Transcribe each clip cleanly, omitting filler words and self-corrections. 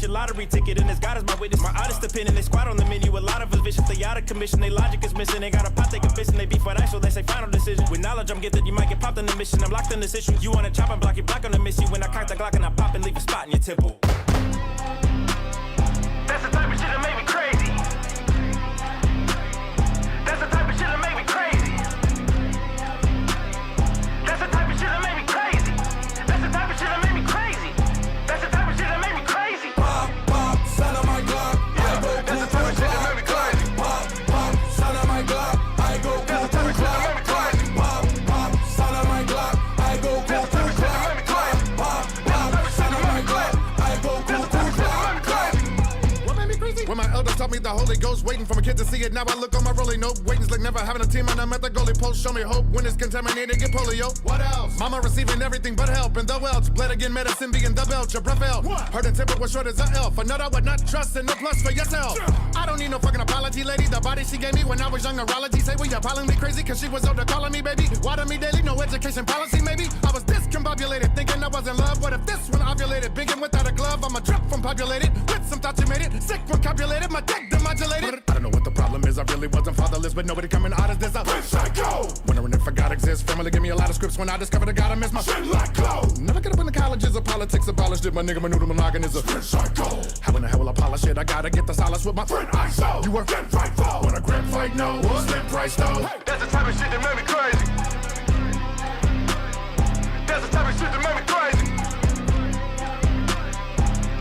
your lottery ticket, and as God is my witness, my honest opinion. They squat on the menu, a lot of us vicious. They out of commission, they logic is missing. They got a pot they can fish, and they beef for that, so they say final decision. With knowledge, I'm getting that you might get popped in the mission. I'm locked in this issue. You wanna chop and block, your block on the miss you. When I cock the Glock and I pop and leave a spot in your temple. That's the type of shit that made me crazy. That's the type of shit that made me crazy. That's the type of shit that made me crazy. That's the type of shit that made me crazy. That's the type of shit that made me crazy. Pop, pop, son of my Glock. I go That's the type of shit that made me crazy. Pop, pop, son of my Glock. I go That's the type of shit that made me crazy. Pop, pop, son of my Glock. I go That's the type of shit that made me crazy. Pop, pop, son of my Glock. I go When my elders taught me the Holy Ghost, waiting for my kid to see it. Now I look on my rolling note. Waiting's like never having a team, and I'm at the goalie post. Show me hope when it's contaminated, get polio. What else? Mama receiving everything but help, and the welch. Bled again, medicine being the belch. Your breath out. Heard and temper was short as a elf. Another I would not trust, and no plus for yourself. I don't need no fucking apology, lady. The body she gave me when I was young, neurology. Say, well, you're calling me crazy, cause she was older calling me baby. Water me daily, no education policy, maybe. I was discombobulated, thinking I was in love. What if this one ovulated? Big without a glove, I'm a drip from populated. With some thought you made it. Sick from copulated, my dick demodulated. I don't know what the problem is, I really wasn't fatherless, but nobody coming out as this. Where's I go? Wondering if a God exists. Family gave me a lot of scripts when I discovered a God, I miss my shit like glow. Never got up in the colleges of politics, abolished it. My nigga, my noodle monoganism. Where's I go? How in the hell will I polish it? I gotta get the solace with my friend I saw. You were dead frightful. When a grand fight, no. Slim price, though. That's the type of shit that made me crazy. That's the type of shit that made me crazy.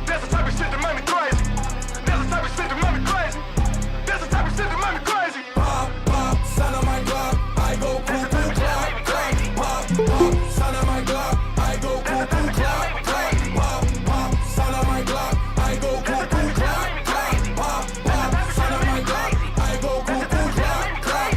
That's the type of shit that made me crazy. That's the type of shit that made me crazy. That's the type of shit that made me crazy. Pop, pop, son of my Glock. I go cuckoo clock, clock. Pop, pop, son of my Glock. I go cuckoo clock, clock. Pop, pop, son of my Glock. I go cuckoo clock, clock. Pop, pop, son of my Glock. I go cuckoo clock, clock.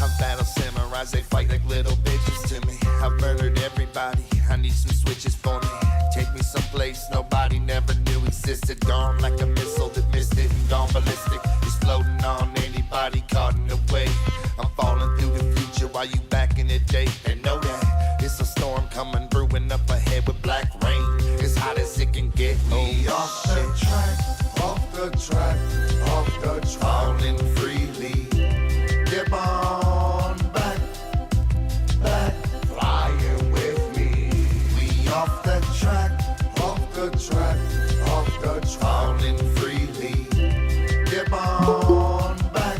I'm battle samurais, they fight like little bitches to me. I've murdered everybody, I need some switches for me. Take me someplace nobody never knew existed. Gone like a missile that missed it and gone ballistic. Exploding on anybody caught in the way. I'm falling through the future while you back in the day. And know that it's a storm coming brewing up ahead with black rain. It's hot as it can get. We off the track, off the track, off the track. Falling freely. Get on back, back, flying with me. We off the track, off the track, off the track. Falling freely. Get on back,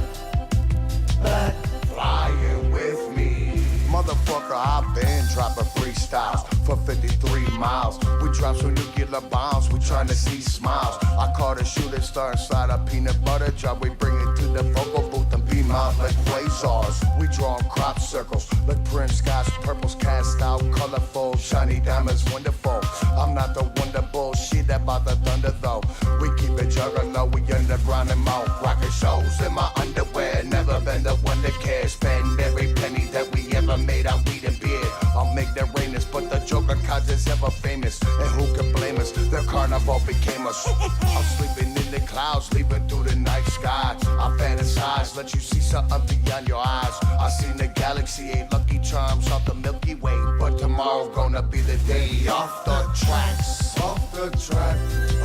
back, flying with me. Motherfucker, I've been dropping freestyles for 53 miles. We drop some nuclear bombs, we tryna see smiles. I call the shooting star inside a peanut butter jar. We bring it to the vocal booth and beam out like quasars. We draw crop circles, like print skies, purples cast out, colorful, shiny diamonds, wonderful. I'm not the one that bullshit about the thunder though. We keep it juggalo, we underground and more. Rockin' shows in my underwear, never been the one that cares. Spend every penny that we ever made on weed and beer. I'll make that rainless, but the Joker cause is ever famous. And who can blame us? The carnival became us. I'm sleeping in the clouds, leaping through the night sky. I fantasize, let you see something beyond your eyes. I seen the galaxy, ain't lucky charms off the Milky Way. But tomorrow gonna be the day off the tracks. Off the track,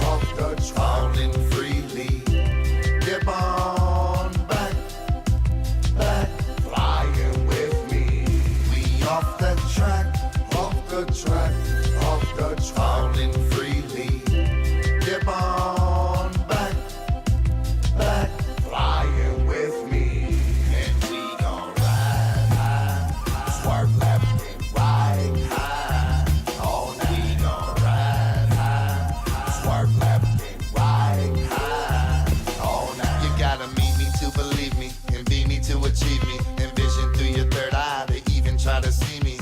off the track. Falling freely. Get on back, back, flying with me. We off the track, off the track, off the track. Falling freely. Get on back, back, flying with me. And we gon' ride high. Swerve left and right high. All night. We gon' ride high. Swerve left and right high. All night. You gotta meet me to believe me. And be me to achieve me. Envision through your third eye to even try to see me.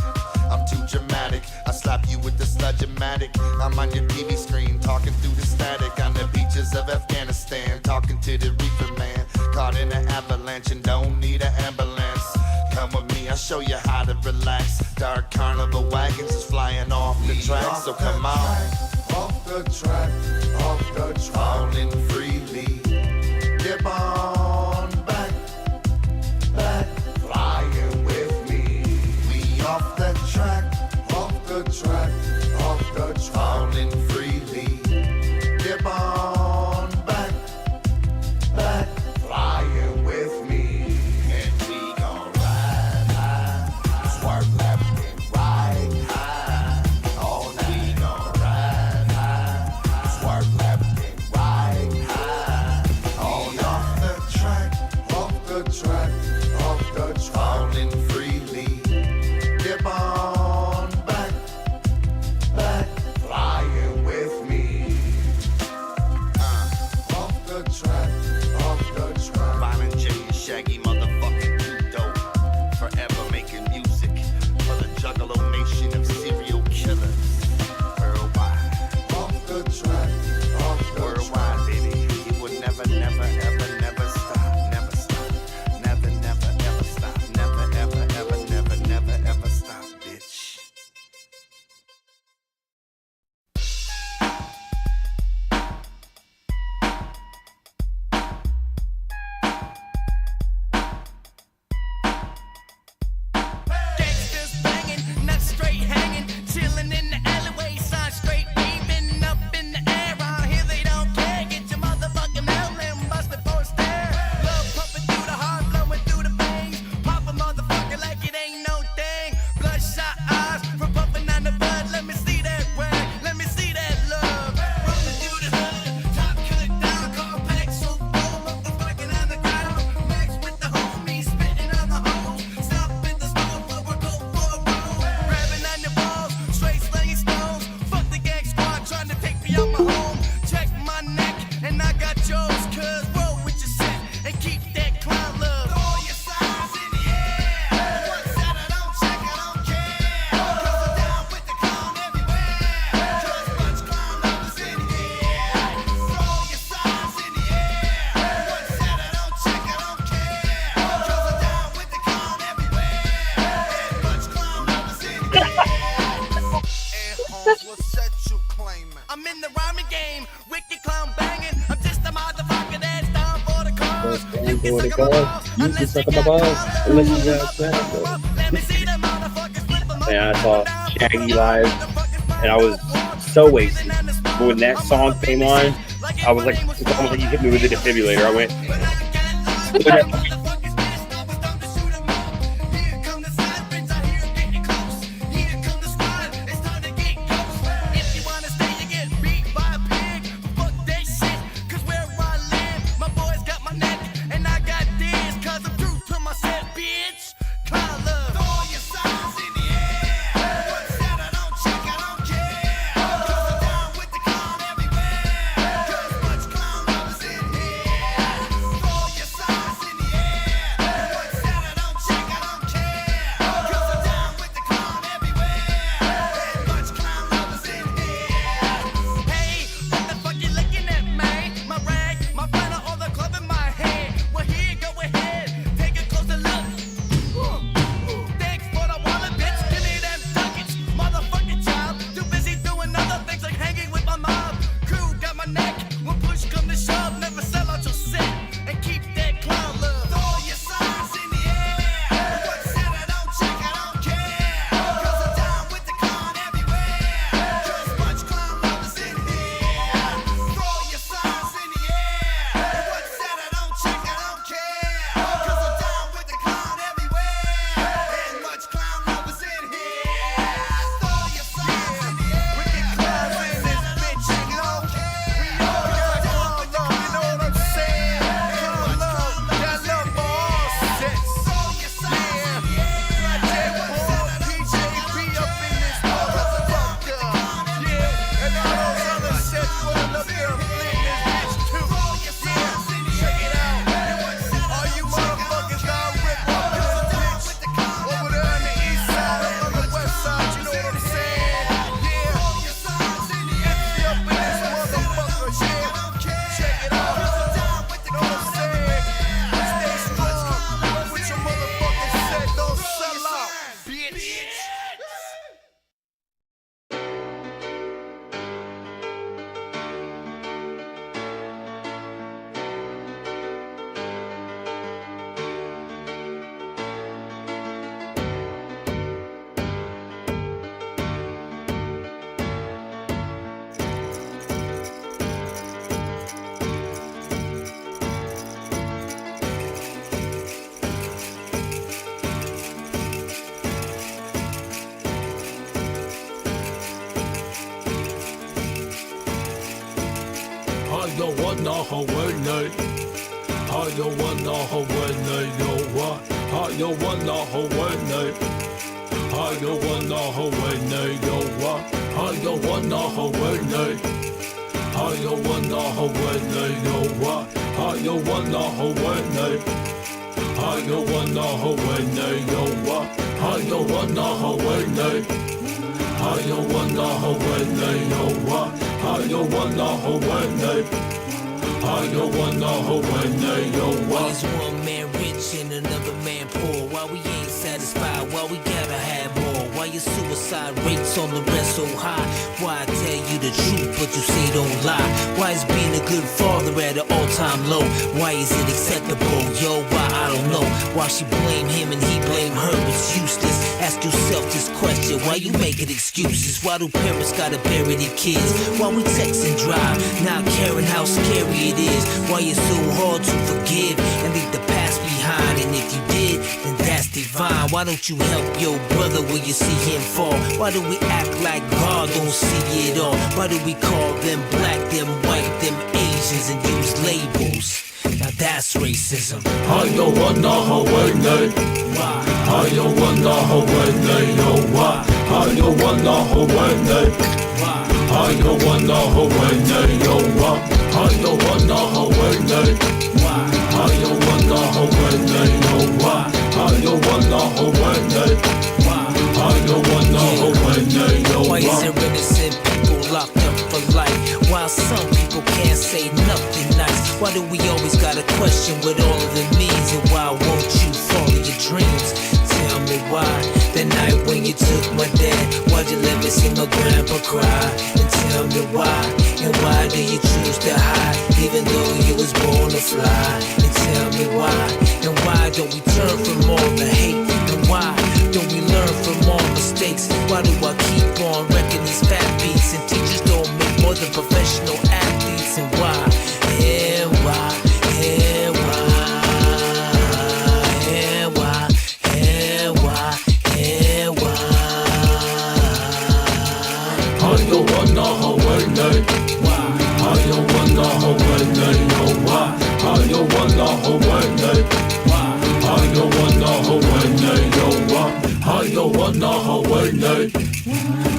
I'm too dramatic. I slap you with the sludge-o-matic. I'm on your TV screen, talking through the static. On the beaches of Afghanistan, talking to the reefer man. Caught in an avalanche and don't need an ambulance. Come with me, I'll show you how to relax. Dark carnival wagons is flying off the track, so come on. Off the the track, off the track. Falling freely. Dip on back, back. Flying with me. We off the track, off the track, off the track. Falling freely. Dip on back, back. Flying with me. And we gon' ride high. Swerve left and right high. All night. We gon' ride high. Swerve left and right high. All night. Off the track, off the track, off the track. Falling freely. Dip on back, back. Flying with me. Off the track, off the track. Violent J and Shaggy, motherfucking too dope. Forever making music for the Juggalo nation of serial killers. Worldwide, Off the track, off the track. worldwide, baby. You would never, never, ever, never stop. Never stop. Never, never, ever stop. Never, ever, ever, never, never, ever stop, bitch. Gangsters banging, nuts straight hanging, chilling in the alleyway, sign straight waving up in the air. Out here they don't care. Get your motherfucking mail and bust it for a stare. Love pumping through the heart, blowing through the veins. Pop a motherfucker like it ain't no thing. Bloodshot eyes from pumping on the blood. Let me see that rag, let me see that love. Rolling through the hood, top cut down, complex so full, motherfucking on the ground. Max with the homies, spitting on the hoes. Stop at the store, but we're go for a roll. Grabbing on your balls, straight slinging stones. Fuck the gang squad trying to take me out my home. Check my neck, and I got yours, cuz roll with your set and keep that clown love. Throw your signs in the air. One set, I don't check, I don't care. Cause I'm down with the clown everywhere. Cause much clown love is in here. Throw your signs in the air. One set, I don't check, I don't care. Cause I'm down with the clown everywhere. And much clown love is in here. And Holmes, what set you claiming? I'm in the rhyming game, wicked clown banging. I'm just a motherfucker that's down for the cause. You can suck my balls, unless you got balls. Let me see the motherfuckers flip them up. And I saw Shaggy live, and I was so wasted. But when that song came on, I was like, it's almost like you hit me with a defibrillator. I went, stood up, you wanna Hawaii? How you wanna Hawaii? Yo, what? How you wanna Hawaii? How you wanna Hawaii? Yo, what? How you wanna Hawaii? How you wanna Hawaii? Yo, what? How you wanna Hawaii? How you wanna Hawaii? Yo, what? How you wanna Hawaii? How you wanna Hawaii? Yo, what? How you wanna Hawaii? How you wanna Hawaii? Yo, what? Why is one man rich and another man poor? Why we ain't satisfied? Why we gotta have more? Why your suicide rates on the rest so high? Why I tell you the truth but you say don't lie? Why is being a good father at an all-time low? Why is it acceptable? Yo, why? I don't know. Why she blame him and he blame her? It's useless. Ask yourself this question. Why you making excuses? Why do parents gotta bury their kids? Why we text and drive, not caring how scary it is? Why it's so hard to forgive and leave the past behind? And if you did, then that's divine. Why don't you help your brother when you see him fall? Why do we act like God don't see it all? Why do we call them black, them white, them Asians and use labels? Now that's racism. How you wanna Hawaii? Why? How you wanna Hawaii? Yo, why? How you wanna Hawaii? Why? How you wanna Hawaii? Yo, why? How you wanna Hawaii? Why? How you wanna Hawaii? Yo, why? How you wanna Hawaii? Why? How you wanna Hawaii? Yo, Why is why? there innocent people locked up for life? While some people can't say nothing nice. Why do we always gotta question what all of it means? And why won't you follow your dreams? Tell me why. The night when you took my dad, why'd you let me see my grandpa cry? And tell me why. And why do you choose to hide, even though you was born to fly? And tell me why. And why don't we turn from all the hate? And why don't we learn from all mistakes? Why do I keep on wrecking these fat beats? And teachers don't make more than professional athletes. And why? And why? And why? And why? And why? And why? How you wanna Hawaii? Why? How you wanna Hawaii? Yo, why? How you wanna Hawaii? Why? How you wanna Hawaii? Yo, why? How you wanna Hawaii?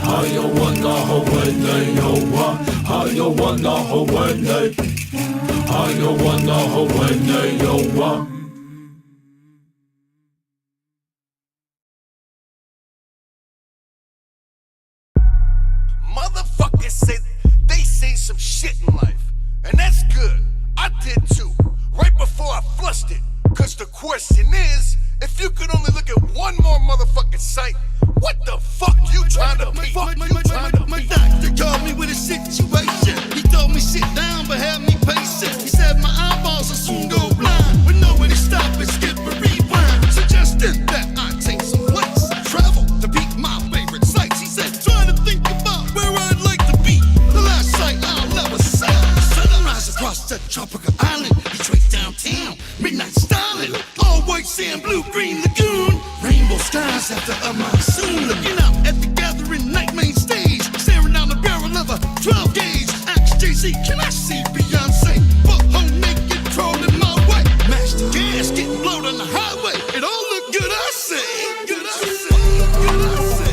How you wanna Hawaii? Yo, why? How you wanna Hawaii? How you wanna Hawaii? Yo, why? Motherfuckers say they seen some shit in life, and that's good. I did too, right before I flushed it. Cause the question is, if you could only look at one more motherfucking sight, what the fuck you trying to be? My doctor called me with a situation. He told me sit down but have me patient. He said my eyeballs will soon go blind, with nowhere to stop and skip or rewind. Suggested that I take some place, travel to peek my favorite sights. He said trying to think about where I'd like to be. The last sight I'll ever see, sunrise across the tropical island, Detroit downtown, midnight styling, all white sand, blue green lagoon, rainbow skies after a monsoon. Looking out at the gathering night main stage, staring down the barrel of a 12 gauge. Ask Jay-Z, can I see Beyonce? Butthole naked crawling my way, mashed gas getting blown on the highway. It all looked good, I say. Good, I say. Good, I say.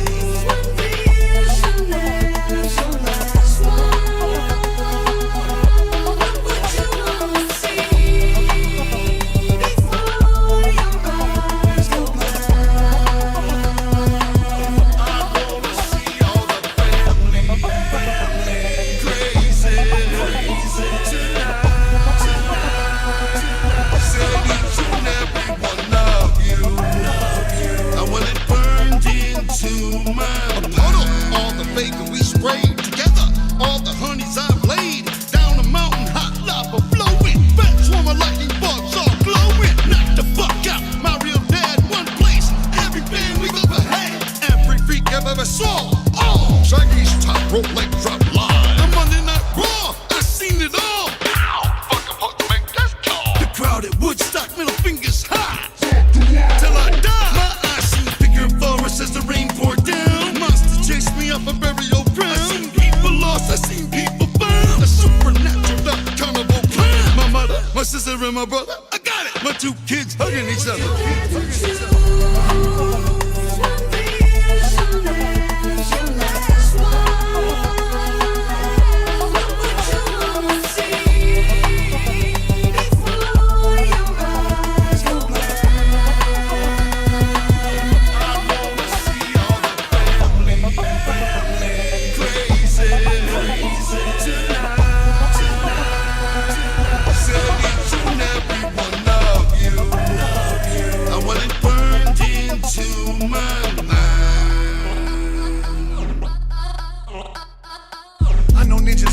and my brother. I got it. My two kids hugging each other.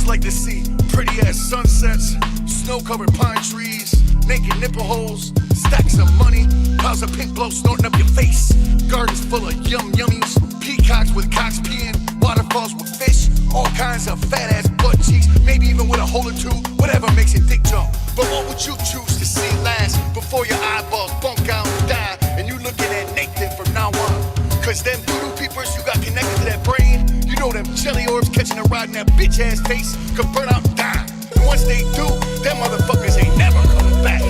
Like to see pretty ass sunsets, snow-covered pine trees, naked nipple holes, stacks of money, piles of pink blow snorting up your face, gardens full of yummies, peacocks with cocks peeing, waterfalls with fish, all kinds of fat ass butt cheeks, maybe even with a hole or two, whatever makes your dick jump. But what would you choose to see last before your eyeballs bunk out and die, and you looking at Nathan from now on? Cause them voodoo peepers you got connected to that brain, you know them jelly orbs catching a ride in that bitch ass face could burn out and die. And once they do, them motherfuckers ain't never coming back.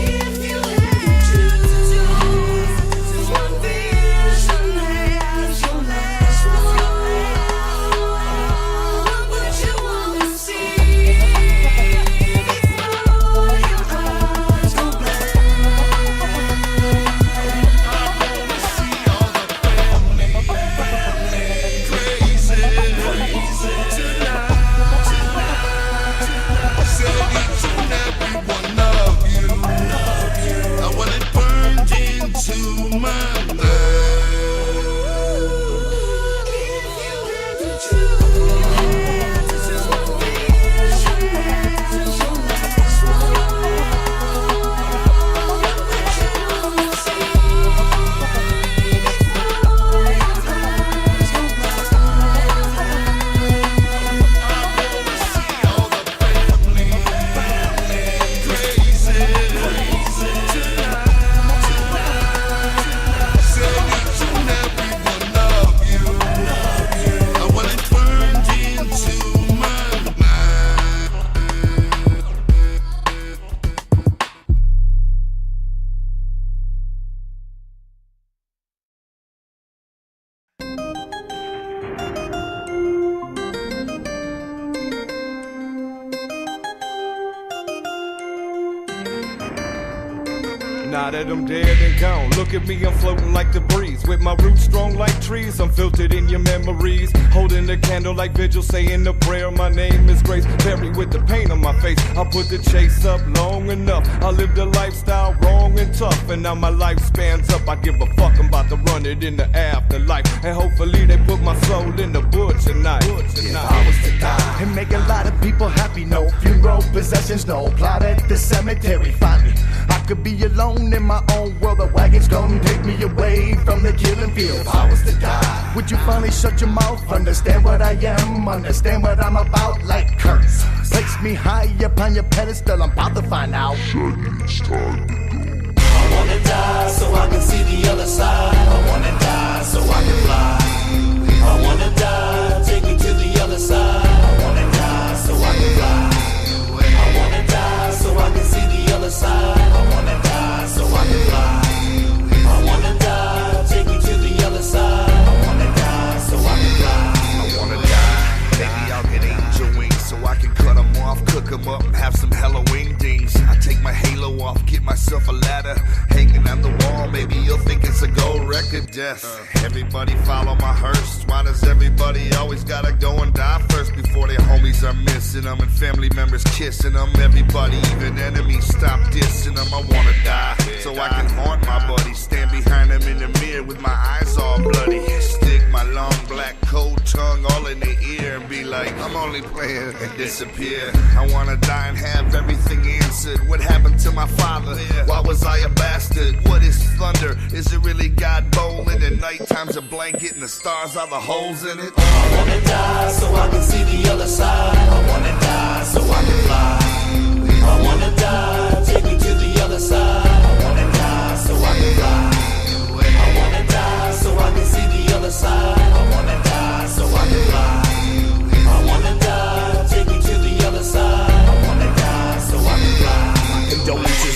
Now that I'm dead and gone, look at me, I'm floating like the breeze. With my roots strong like trees, I'm filtered in your memories. Holding the candle like vigil, saying the prayer. My name is Grace, buried with the pain on my face. I put the chase up long enough. I lived a lifestyle wrong and tough, and now my life spans up. I give a fuck, I'm about to run it in the afterlife. And hopefully they put my soul in the butcher knife. If I was to die and make a lot of people happy, no funeral possessions, no plot at the cemetery. Find me, I could be alone in my own world. The wagons come take me away from the killing field. If I was to die, would you finally shut your mouth? Understand what I am, understand what I'm about. Like curse, place me high upon your pedestal. I'm about to find out. I wanna die so I can see the other side. I wanna die so I can fly. I wanna die, take me to the other side. I wanna die so I can fly. I wanna die so I can see the other side. I wanna die so I can fly. I wanna die, take me to the other side. I wanna die so I can fly. I wanna die, maybe I'll get angel wings so I can cut them off, cook them up, and have some Halloween dings. I take my halo off, get myself a ladder, hanging on the wall, maybe you'll think it's a gold record. Death, everybody follow my hearse. Why does everybody always gotta go and die first before their homies are missing them and family members kissing them? Everybody, even enemies, stop dissing them. I wanna die so I can haunt my buddies, stand behind them in the mirror with my eyes all bloody, stick my long black cold tongue all in their ear and be like, I'm only playing, and disappear. I wanna die and have everything answered. What happened to my father? Why was I a bastard? What is thunder? Is it really God bowling? And nighttime's a blanket and the stars are the holes in it. I wanna die so I can see the other side. I wanna die so I can fly. I wanna die, take me to the other side. I wanna die so I can fly. I wanna die so I can see the other side. I wanna die so I can fly. I wanna die, take me to the other side. I wanna die so I can fly. Condolences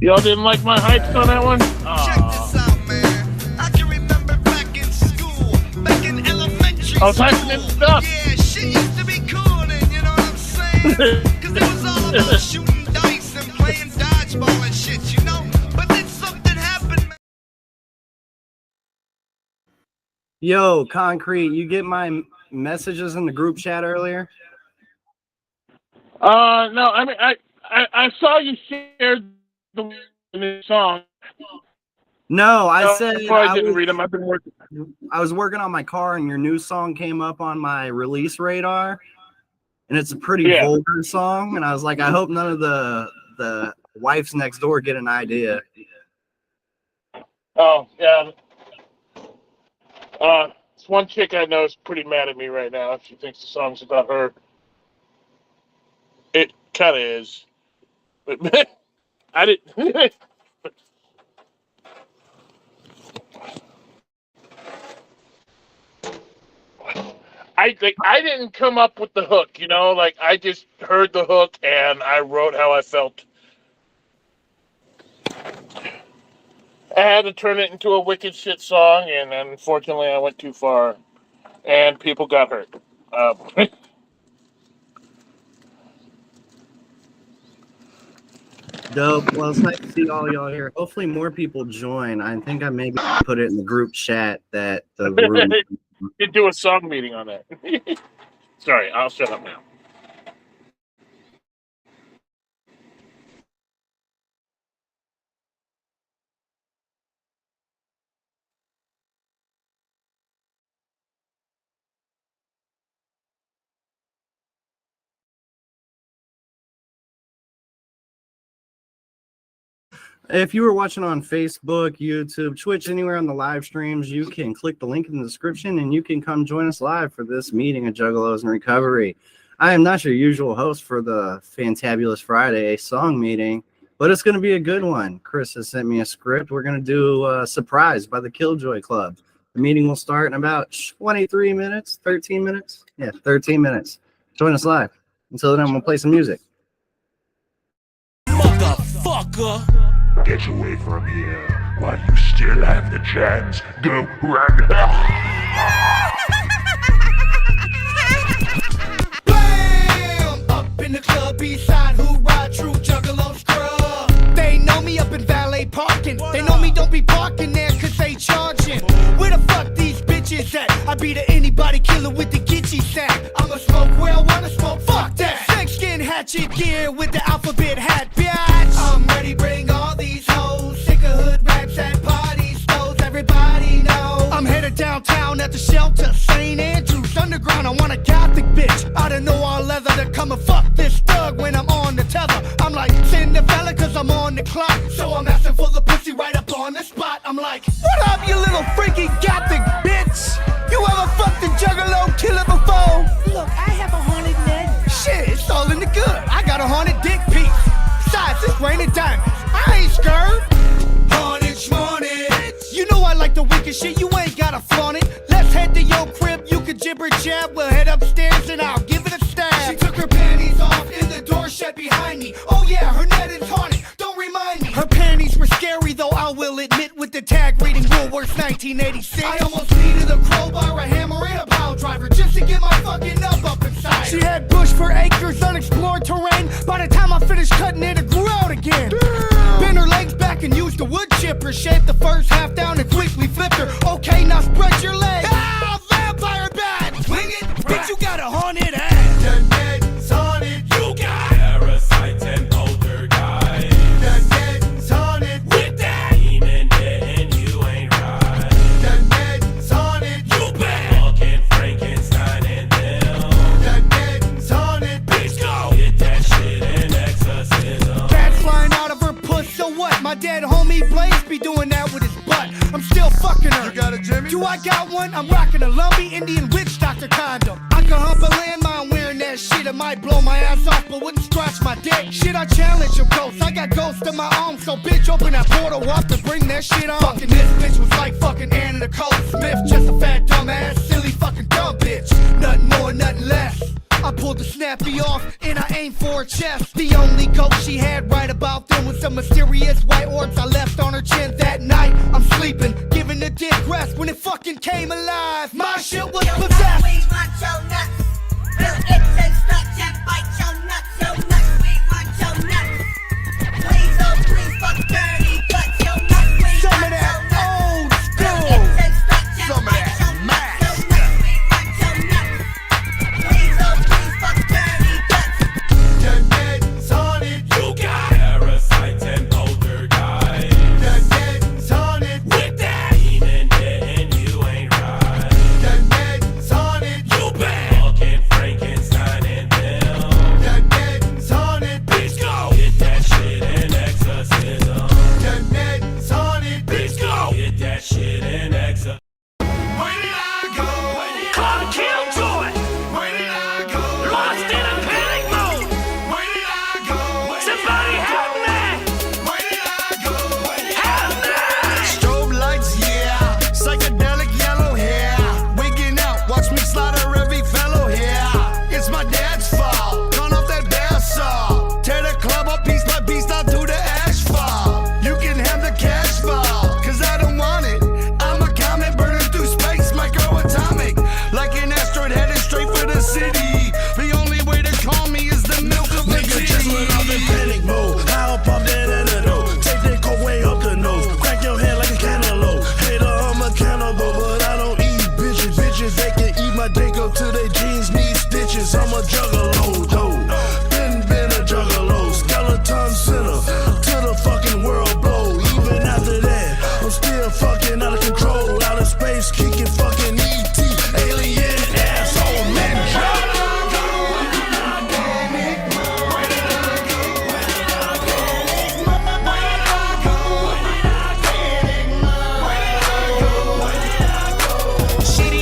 Y'all didn't like my hypes on that one? I was hyping in stuff. Yeah, shit used to be cool then, you know what I'm saying? Cause it was all about shooting dice and playing dodgeball and shit, you know? But then something happened. Yo, Concrete, you get my messages in the group chat earlier? No, I mean, I saw you shared the the new song. No, I said I didn't read them. I've been working. I was working on my car, and your new song came up on my release radar, and it's a pretty vulgar song. And I was like, I hope none of the wives next door get an idea. Oh yeah. It's one chick I know is pretty mad at me right now. She thinks the song's about her. It kind of is, but I didn't. I didn't come up with the hook, like I just heard the hook and I wrote how I felt. I had to turn it into a wicked shit song, and unfortunately I went too far, and people got hurt. Dope. Well, it's nice to see all y'all here. Hopefully more people join. I think I maybe put it in the group chat that the room. You do a song meeting on that. Sorry, I'll shut up now. If you were watching on Facebook, YouTube, Twitch, anywhere on the live streams, you can click the link in the description and you can come join us live for this meeting of Juggalos in Recovery. I am not your usual host for the Fantabulous Friday song meeting, but it's going to be a good one. Chris has sent me a script. We're going to do a surprise by the Killjoy Club. The meeting will start in about 23 minutes, 13 minutes. Yeah, 13 minutes. Join us live. Until then, I'm going to play some music. Motherfucker! Get away from here while you still have the chance. Go run. Bam! Up in the club, B-side, hoorah, true Juggalo scrub. They know me up in valet parking. They know me don't be parking there cause they charging. Where the fuck these bitches at? I be the anybody killer with the Gitchy sack. I'ma smoke where I wanna smoke, fuck that. Snakeskin hatchet gear with the alphabet hat, bitch. I'm ready, bring all these hoes. Sick of hood raps at parties, stoves, everybody know. I'm headed downtown at the shelter, St. Andrews Underground. I want a gothic bitch. I don't know all leather to come and fuck this thug when I'm on the tether. I'm like Cinderella cause I'm on the clock. So I'm asking for the pussy right up on the spot. I'm like, what up you little freaky gothic bitch? You ever fucked a Juggalo killer before? Look, I have a haunted neck. Shit, it's all in the good. I got a haunted dick piece. Besides, it's raining diamonds. I ain't scared. Haunted schmaunted. You know I like the wicked shit. You ain't gotta flaunt it. Let's head to your crib. You can jibber jab. We'll head upstairs and I'll give it a stab. She took her panties off in the door shut behind me. Oh yeah, her net is haunted. Don't remind me. Her panties were scary though, I will admit. With the tag reading Woolworths 1986. I almost needed a crowbar, a hammer, and a pile driver just to get my fucking nub up inside. She had bush for acres, unexplored terrain. By the time I finished cutting it, it grew out again. Bent her legs back and used a wood chipper. Shaped the first half down and quickly flipped her. Okay, now spread your legs. Ah, vampire bat! Wing it, bitch, you got a haunted ass. The net's haunted. You got parasites and poltergeist. The net's haunted. With that demon and you ain't right. The net's haunted. You bet. Fucking Frankenstein and them. The net's haunted. Bitch, go get that shit in exorcism. Cats flying out of her puss, so what? My dead homie Blaze be doing that with his butt. I'm still fucking her. You got a Jimmy? Do I got one? I'm rocking a lumpy Indian witch doctor condom. I can hump a landmine wearing that shit. It might blow my ass off, but wouldn't scratch my dick. Shit, I challenge your ghost. I got ghosts in my arms, so bitch, open that portal up and bring that shit on. Fucking this bitch was like fucking Anna Nicole Smith. Just a fat dumbass, silly fucking dumb bitch. Nothing more, nothing less. I pulled the snappy off and I aimed for her chest. The only ghost she had right about then was some mysterious white orbs I left on her chin that night. I'm sleeping, giving the dick rest when it fucking came alive. My shit was possessed. We want your nuts. Will it and stretch and bite your nuts? Your nuts, we want your nuts. Please, oh please, fuck dirty butts. Your nuts, we want your nuts. Old school. Will it and stretch and bite your nuts? Your nuts, we want your nuts. Please, oh please, fuck dirty butts. The net's haunted. You got parasites and poltergeist. juggalo, though. Been a juggalo, skeleton sinner. Till the fucking world blow. Even after that, I'm still fucking out of control. Out of space, kicking fucking ET. Alien asshole ninja.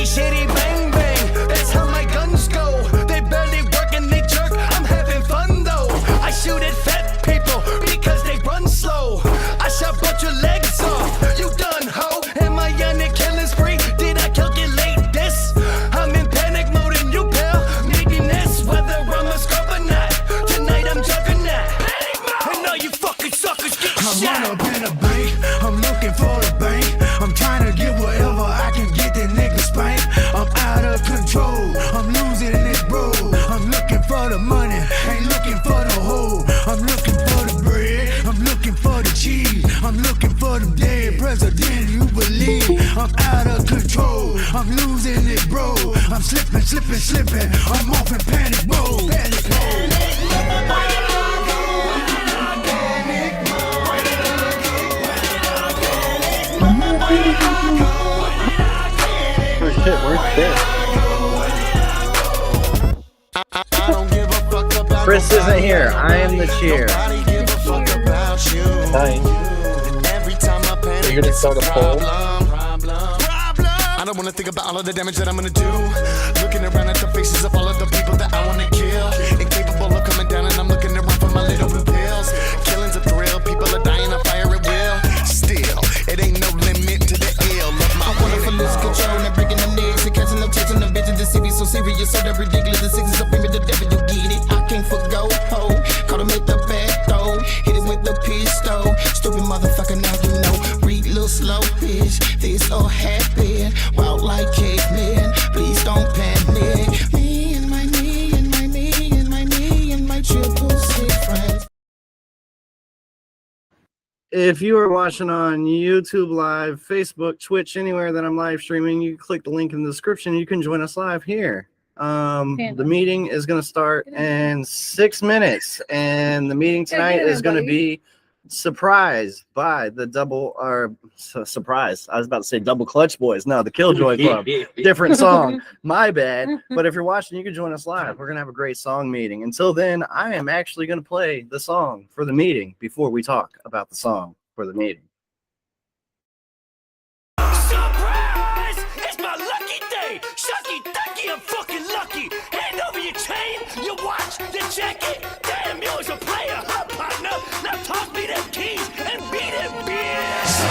Shitty bang bang, that's how my guns go. They barely work and they jerk, I'm having fun though. I shoot at fat people because they run slow. I shot both your legs off, you done ho. Am I on a killing spree? Did I calculate this? I'm in panic mode and you pal, maybe this. Whether I'm a scrub or not, tonight I'm juggernaut. And all you fucking suckers get shot. I'm on up in a bank, I'm looking for the bank. I'm trying to get whatever I can get that nigga spank. I'm out of control, I'm losing it, bro. I'm looking for the money, ain't looking for the hoe. I'm looking for the bread, I'm looking for the cheese. I'm looking for the dead president, you believe. I'm out of control, I'm losing it, bro. I'm slipping, I'm off in panic mode. Panic mode. Oh shit, where's Chris? Chris isn't here. I am the chair. Nice. Are you gonna start a poll? I don't wanna think about all of the damage that I'm gonna do. Looking around at the faces of all of the people that I wanna kill. Incapable of coming down, and I'm looking around for my little blue pills. Killing's a thrill, people are dying, I fire at will. Still, it ain't no limit to the ill of my wonderful lose control. Not breaking them necks and catching no chasing them bitches. The city so serious, so that ridiculous. The sixes up in the devil, you get it. I can't forgo, ho. Caught him with the back though, hit him with the pistol. Stupid motherfucker, now you know. Read little slow bitch, this all happened. Wild like cavemen, please don't panic. Me and my triple six friends. If you are watching on YouTube Live, Facebook, Twitch, anywhere that I'm live streaming, you can click the link in the description. You can join us live here. The meeting is going to start in 6 minutes, and the meeting tonight is going to be surprised by the surprise. I was about to say Double Clutch Boys. No, the Killjoy Club. Different song. My bad. But if you're watching, you can join us live. We're going to have a great song meeting. Until then, I am actually going to play the song for the meeting before we talk about the song for the meeting. Surprise! It's my lucky day! Shucky ducky, I'm fucking lucky! Hand over your chain, your watch, your jacket! Damn, you're a player, huh, partner? Now toss me them keys and beat it, bitch!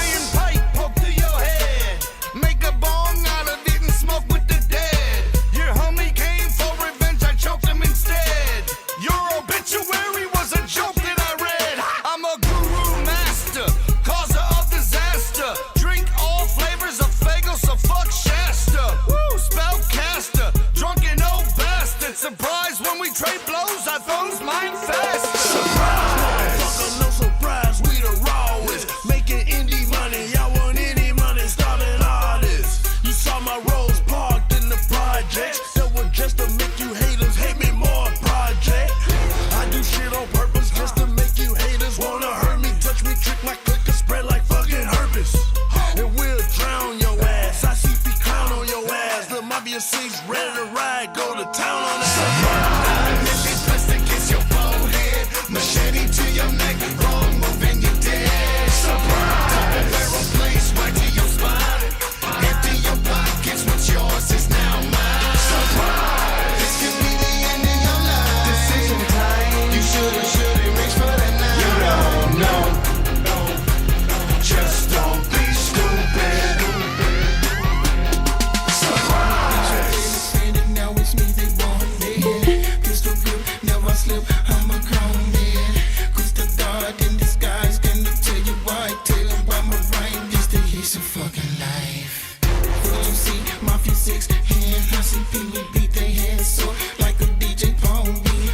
Iron pipe poke to your head. Make a bong out of it and smoke with the dead. Your homie came for revenge, I choked him instead. Your obituary was a joke that I read. I'm a guru master, causer of disaster. Drink all flavors of Fagel, so fuck Shasta. Woo, spellcaster, drunken old bastard. Surprise when we trade blows, I throws mine faster. Surprise! Motherfucker, no surprise, we the rawest. Making indie money, y'all want any money, starving artists. You saw my rolls parked in the projects. That was just to make you haters hate me more, project. I do shit on purpose just to make you haters wanna hurt me. Touch me, trick my click and spread like fucking herpes. And we'll drown your ass. I see feet clown on your ass. The mafia seats ready to ride, go to town on that. If it's best against your forehead, machete to your neck, wrong move and you're dead. Surprise! Double barrel place right to your spine. Empty your pockets, what's yours is now mine. Surprise! This could be the end of your life. Decision time. You should've reached for that now. You don't know. Just don't be stupid. Surprise! Now it's me they want me. Pistol grip, never slip. I'm a grown man. Cause the God in disguise can tell you why. Tell him why my rhyme is the use of fucking life. What you see, Mafia 6 hand, I see people beat their heads so like a DJ Palm beat.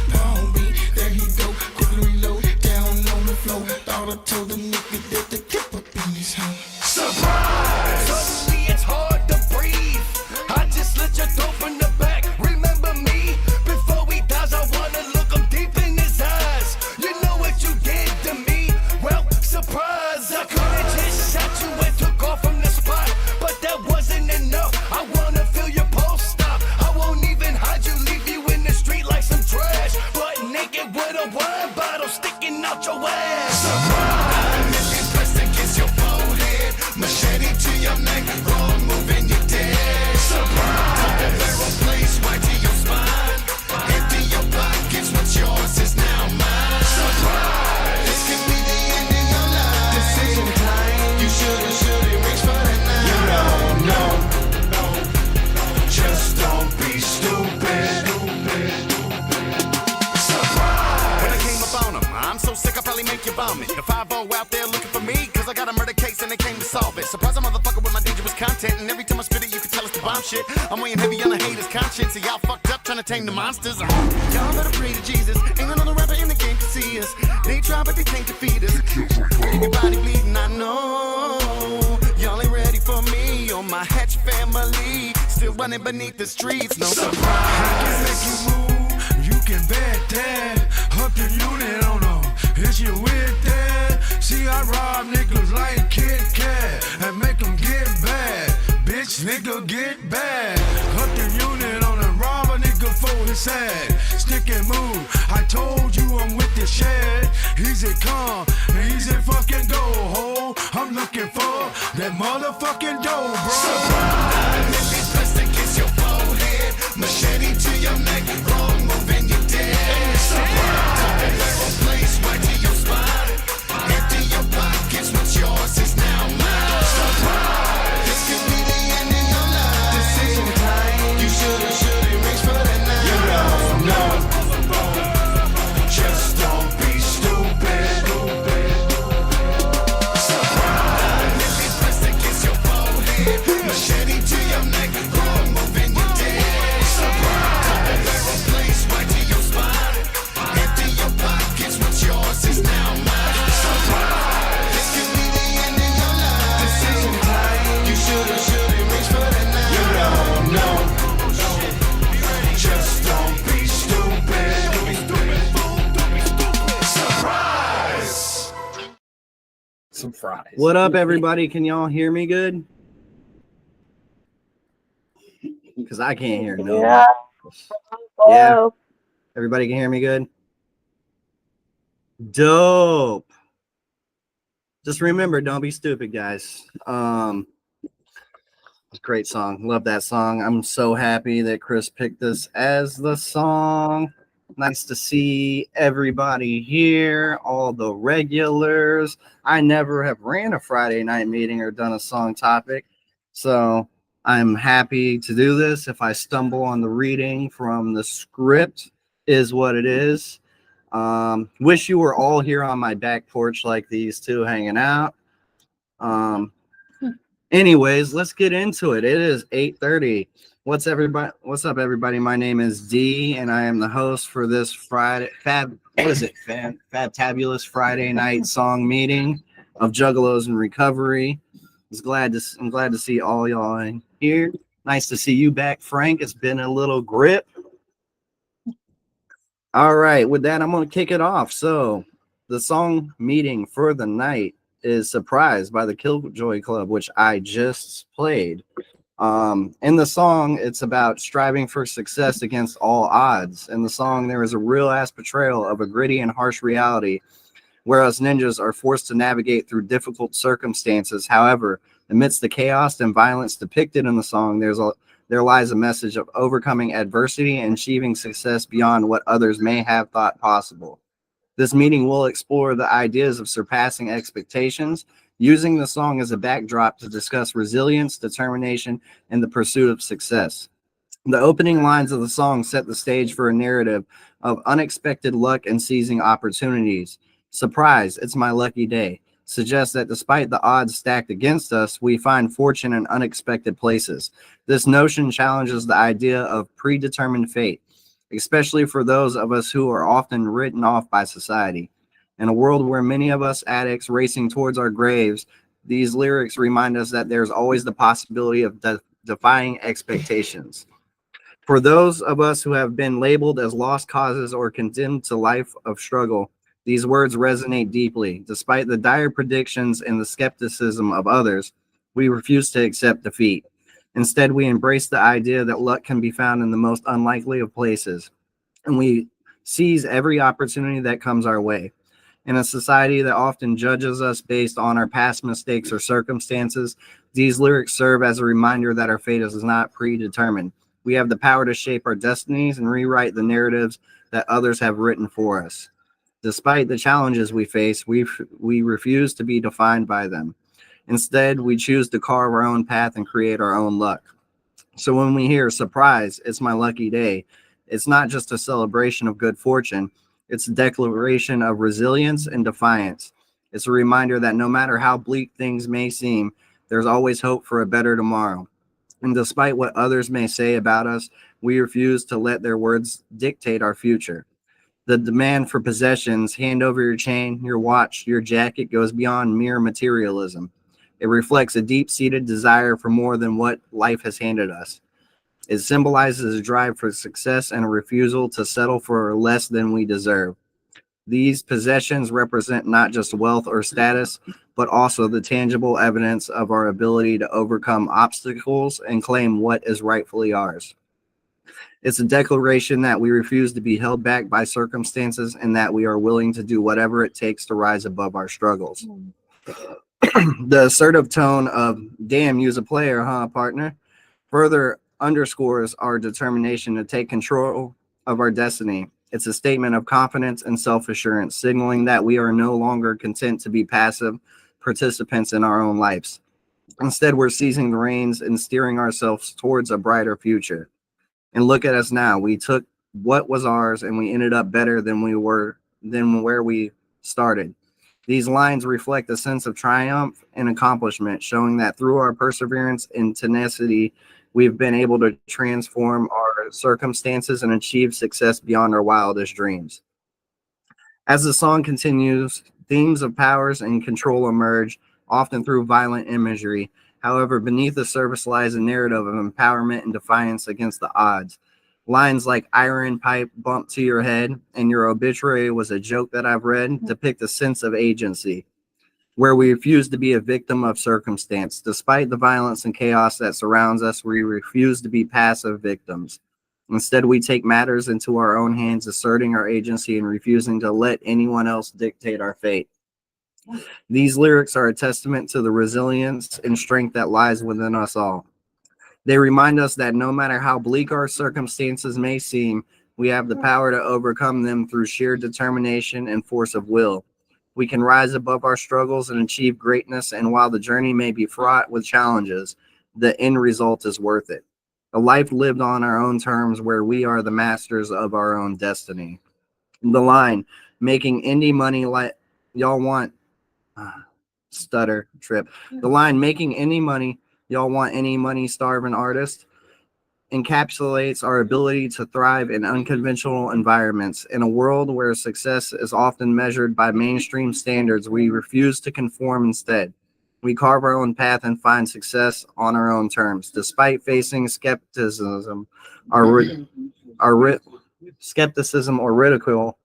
There he go, quickly reload, down on the floor. Thought I told the nigga that the clip up in his hand. Surprise! Suddenly it's hard to breathe. I just slit your throat from the back. Remember me? Surprise! Pressed against your forehead, machete to your neck, wrong move and you're dead. Surprise! Double barrel place right to your spine. Empty your pockets, what's yours is now mine. Surprise! This could be the end of your life. Decision time. You should've reached for that night. You don't know. Just don't be stupid. Surprise! When I came up on 'em, I'm so sick I probably make you vomit. The 5-0 out there looking for me, cause I got a murder case and they came to solve it. Surprise a motherfucker with my dangerous content, and every time I spit it you can tell it's the bomb shit. I'm weighing heavy on the haters' conscience, so y'all fucked up trying to tame the monsters. Y'all better pray to Jesus, ain't another rapper in the game to see us. They try but they can't defeat us. Everybody bleeding, I know. Y'all ain't ready for me or my hatch family. Still running beneath the streets, no surprise. I can make you move, you can bet that. Up the unit on them, is you with that? See, I rob niggas like Kit Kat and make them get bad. Bitch, nigga, get bad. Up the unit on them, rob a nigga for his head. Stick and move, I told you I'm with the shed. Easy come, easy fucking go, ho. I'm looking for that motherfucking dough, bro. Surprise! Pressed against your forehead, machete to your neck, wrong move and you're dead. Surprise! Double barrel place right to your spine. Empty your pockets, what's yours is now mine. Surprise! This could be the end of your life. Decision time. You should've reached for that night. You don't know. Just don't be stupid. Surprise! Pressed against your forehead, machete to your neck, wrong move and you're dead. Surprise! Double barrel place right to your spine. Empty your pockets, what's yours is now mine. Surprise! This could be the end of your life. Decision time. You should've reached for that night. You don't know. Just don't be stupid. Surprise! Surprise. What up, everybody? Can y'all hear me good? Because I can't hear no. Yeah. Everybody can hear me good? Dope. Just remember, don't be stupid, guys. Great song. Love that song. I'm so happy that Chris picked this as the song. Nice to see everybody here, all the regulars. I never have ran a Friday night meeting or done a song topic, so I'm happy to do this. If I stumble on the reading from the script, is what it is. Wish you were all here on my back porch like these two hanging out. Anyways, let's get into it. It is 8:30. What's up, everybody? My name is D, and I am the host for this Fabtabulous Friday night song meeting of Juggalos in Recovery. I'm glad to see all y'all in here. Nice to see you back, Frank. It's been a little grip. All right, with that, I'm going to kick it off. So, the song meeting for the night is Surprised by the Killjoy Club, which I just played. In the song, it's about striving for success against all odds. In the song, there is a real-ass portrayal of a gritty and harsh reality where us ninjas are forced to navigate through difficult circumstances. However, amidst the chaos and violence depicted in the song, there lies a message of overcoming adversity and achieving success beyond what others may have thought possible. This meeting will explore the ideas of surpassing expectations, using the song as a backdrop to discuss resilience, determination, and the pursuit of success. The opening lines of the song set the stage for a narrative of unexpected luck and seizing opportunities. Surprise, it's my lucky day suggests that despite the odds stacked against us, we find fortune in unexpected places. This notion challenges the idea of predetermined fate, especially for those of us who are often written off by society. In a world where many of us addicts racing towards our graves, these lyrics remind us that there's always the possibility of defying expectations. For those of us who have been labeled as lost causes or condemned to life of struggle, these words resonate deeply. Despite the dire predictions and the skepticism of others, we refuse to accept defeat. Instead, we embrace the idea that luck can be found in the most unlikely of places, and we seize every opportunity that comes our way. In a society that often judges us based on our past mistakes or circumstances, these lyrics serve as a reminder that our fate is not predetermined. We have the power to shape our destinies and rewrite the narratives that others have written for us. Despite the challenges we face, we refuse to be defined by them. Instead, we choose to carve our own path and create our own luck. So when we hear surprise, it's my lucky day, it's not just a celebration of good fortune, it's a declaration of resilience and defiance. It's a reminder that no matter how bleak things may seem, there's always hope for a better tomorrow. And despite what others may say about us, we refuse to let their words dictate our future. The demand for possessions, hand over your chain, your watch, your jacket, goes beyond mere materialism. It reflects a deep-seated desire for more than what life has handed us. It symbolizes a drive for success and a refusal to settle for less than we deserve. These possessions represent not just wealth or status, but also the tangible evidence of our ability to overcome obstacles and claim what is rightfully ours. It's a declaration that we refuse to be held back by circumstances and that we are willing to do whatever it takes to rise above our struggles. The assertive tone of, damn, you's a player, huh, partner, further underscores our determination to take control of our destiny. It's a statement of confidence and self-assurance, signaling that we are no longer content to be passive participants in our own lives. Instead, we're seizing the reins and steering ourselves towards a brighter future. And look at us now. We took what was ours and we ended up better than where we started. These lines reflect a sense of triumph and accomplishment, showing that through our perseverance and tenacity, we've been able to transform our circumstances and achieve success beyond our wildest dreams. As the song continues, themes of powers and control emerge, often through violent imagery. However, beneath the surface lies a narrative of empowerment and defiance against the odds. Lines like iron pipe bumped to your head and your obituary was a joke that I've read depict a sense of agency, where we refuse to be a victim of circumstance. Despite the violence and chaos that surrounds us, we refuse to be passive victims. Instead, we take matters into our own hands, asserting our agency and refusing to let anyone else dictate our fate. These lyrics are a testament to the resilience and strength that lies within us all. They remind us that no matter how bleak our circumstances may seem, we have the power to overcome them through sheer determination and force of will. We can rise above our struggles and achieve greatness, and while the journey may be fraught with challenges, the end result is worth it. A life lived on our own terms where we are the masters of our own destiny. The line, making indie money like y'all want, stutter trip. The line, making any money, y'all want any money starving artist, encapsulates our ability to thrive in unconventional environments. In a world where success is often measured by mainstream standards, we refuse to conform instead. We carve our own path and find success on our own terms. Despite facing skepticism or ridicule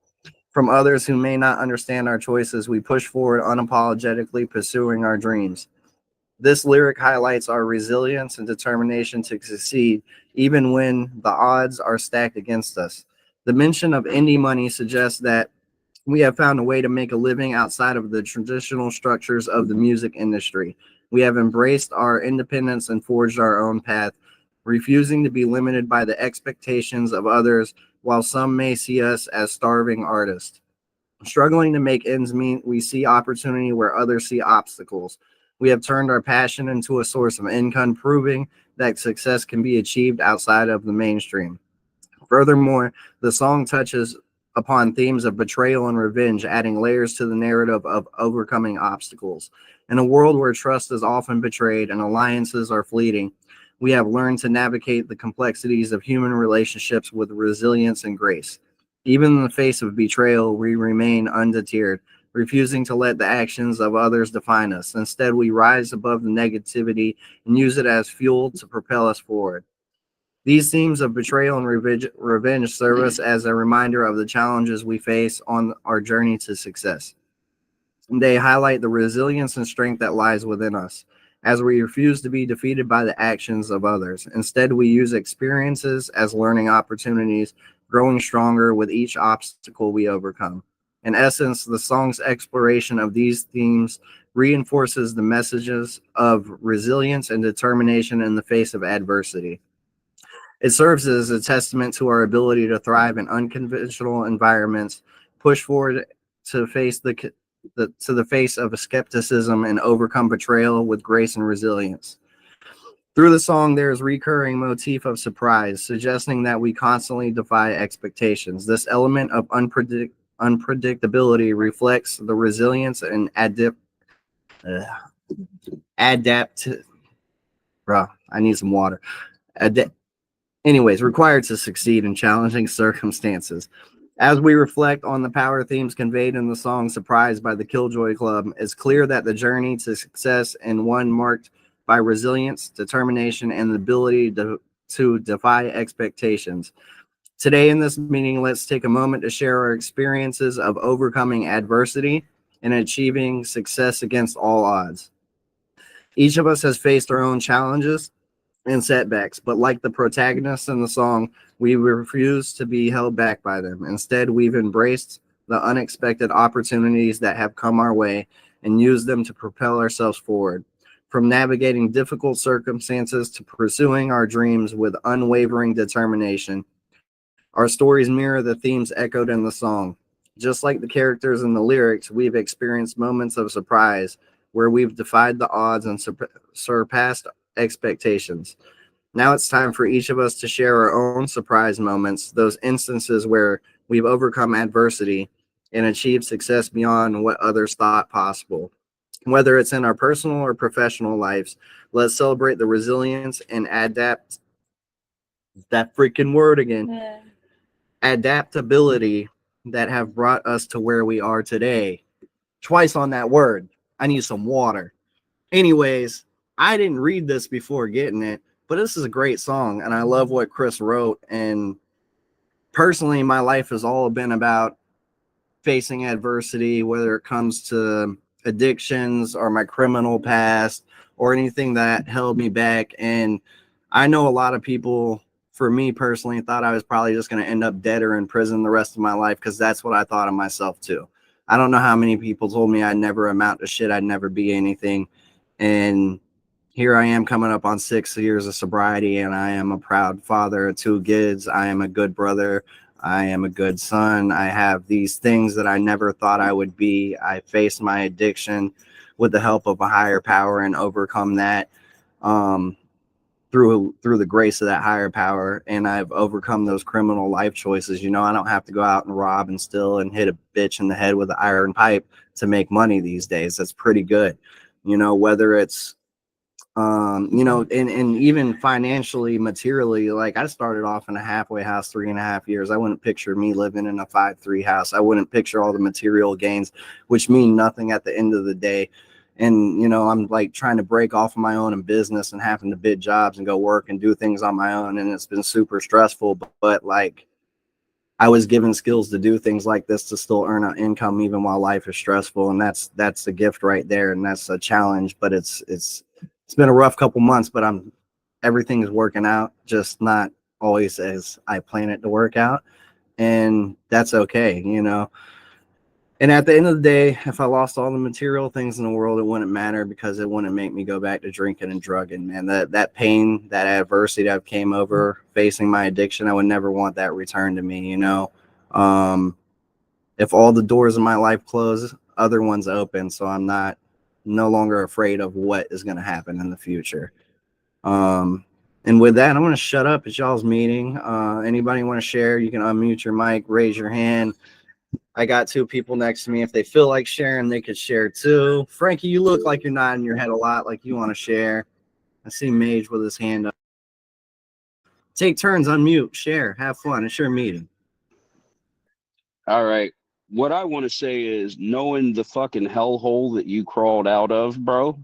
from others who may not understand our choices, we push forward unapologetically, pursuing our dreams. This lyric highlights our resilience and determination to succeed, even when the odds are stacked against us. The mention of indie money suggests that we have found a way to make a living outside of the traditional structures of the music industry. We have embraced our independence and forged our own path, refusing to be limited by the expectations of others, while some may see us as starving artists. Struggling to make ends meet, we see opportunity where others see obstacles. We have turned our passion into a source of income, proving that success can be achieved outside of the mainstream. Furthermore, the song touches upon themes of betrayal and revenge, adding layers to the narrative of overcoming obstacles. In a world where trust is often betrayed and alliances are fleeting, we have learned to navigate the complexities of human relationships with resilience and grace. Even in the face of betrayal, we remain undeterred, refusing to let the actions of others define us. Instead, we rise above the negativity and use it as fuel to propel us forward. These themes of betrayal and revenge serve us as a reminder of the challenges we face on our journey to success. They highlight the resilience and strength that lies within us, as we refuse to be defeated by the actions of others. Instead, we use experiences as learning opportunities, growing stronger with each obstacle we overcome. In essence, the song's exploration of these themes reinforces the messages of resilience and determination in the face of adversity. It serves as a testament to our ability to thrive in unconventional environments, push forward to face the face of skepticism, and overcome betrayal with grace and resilience. Through the song, there is a recurring motif of surprise, suggesting that we constantly defy expectations. This element of unpredictability reflects the resilience and adapt. Bro, I need some water. Required to succeed in challenging circumstances. As we reflect on the power themes conveyed in the song Surprised by the Killjoy Club, it's clear that the journey to success is one marked by resilience, determination, and the ability to defy expectations. Today in this meeting, let's take a moment to share our experiences of overcoming adversity and achieving success against all odds. Each of us has faced our own challenges and setbacks, but like the protagonists in the song, we refuse to be held back by them. Instead, we've embraced the unexpected opportunities that have come our way and used them to propel ourselves forward. From navigating difficult circumstances to pursuing our dreams with unwavering determination, our stories mirror the themes echoed in the song. Just like the characters in the lyrics, we've experienced moments of surprise where we've defied the odds and surpassed expectations. Now it's time for each of us to share our own surprise moments, those instances where we've overcome adversity and achieved success beyond what others thought possible. Whether it's in our personal or professional lives, let's celebrate the resilience and adapt. That freaking word again. Adaptability that have brought us to where we are today. Twice on that word. I need some water. Anyways, I didn't read this before getting it, but this is a great song, and I love what Chris wrote. And personally, my life has all been about facing adversity, whether it comes to addictions or my criminal past or anything that held me back. And I know a lot of people, for me personally, thought I was probably just going to end up dead or in prison the rest of my life, because that's what I thought of myself too. I don't know how many people told me I'd never amount to shit, I'd never be anything. And here I am coming up on 6 years of sobriety, and I am a proud father of 2 kids. I am a good brother. I am a good son. I have these things that I never thought I would be. I faced my addiction with the help of a higher power and overcome that through the grace of that higher power. And I've overcome those criminal life choices. You know, I don't have to go out and rob and steal and hit a bitch in the head with an iron pipe to make money these days. That's pretty good. You know, whether it's and even financially, materially, like I started off in a halfway house 3.5 years. I wouldn't picture me living in a 5-3 house. I wouldn't picture all the material gains, which mean nothing at the end of the day. And, you know, I'm like trying to break off of my own in business and having to bid jobs and go work and do things on my own. And it's been super stressful, but like I was given skills to do things like this to still earn an income even while life is stressful. And that's a gift right there. And that's a challenge, but it's been a rough couple months, but everything is working out, just not always as I plan it to work out. And that's okay, you know. And at the end of the day, if I lost all the material things in the world, it wouldn't matter, because it wouldn't make me go back to drinking and drugging, man. That pain, that adversity that came over facing my addiction, I would never want that returned to me, you know. If all the doors in my life close, other ones open, so I'm no longer afraid of what is going to happen in the future. And with that, I'm going to shut up. It's y'all's meeting. Anybody want to share? You can unmute your mic, raise your hand. I got 2 people next to me. If they feel like sharing, they could share too. Frankie, you look like you're nodding your head a lot, like you want to share. I see Mage with his hand up. Take turns, unmute, share, have fun. It's your meeting. All right. What I want to say is, knowing the fucking hellhole that you crawled out of, bro,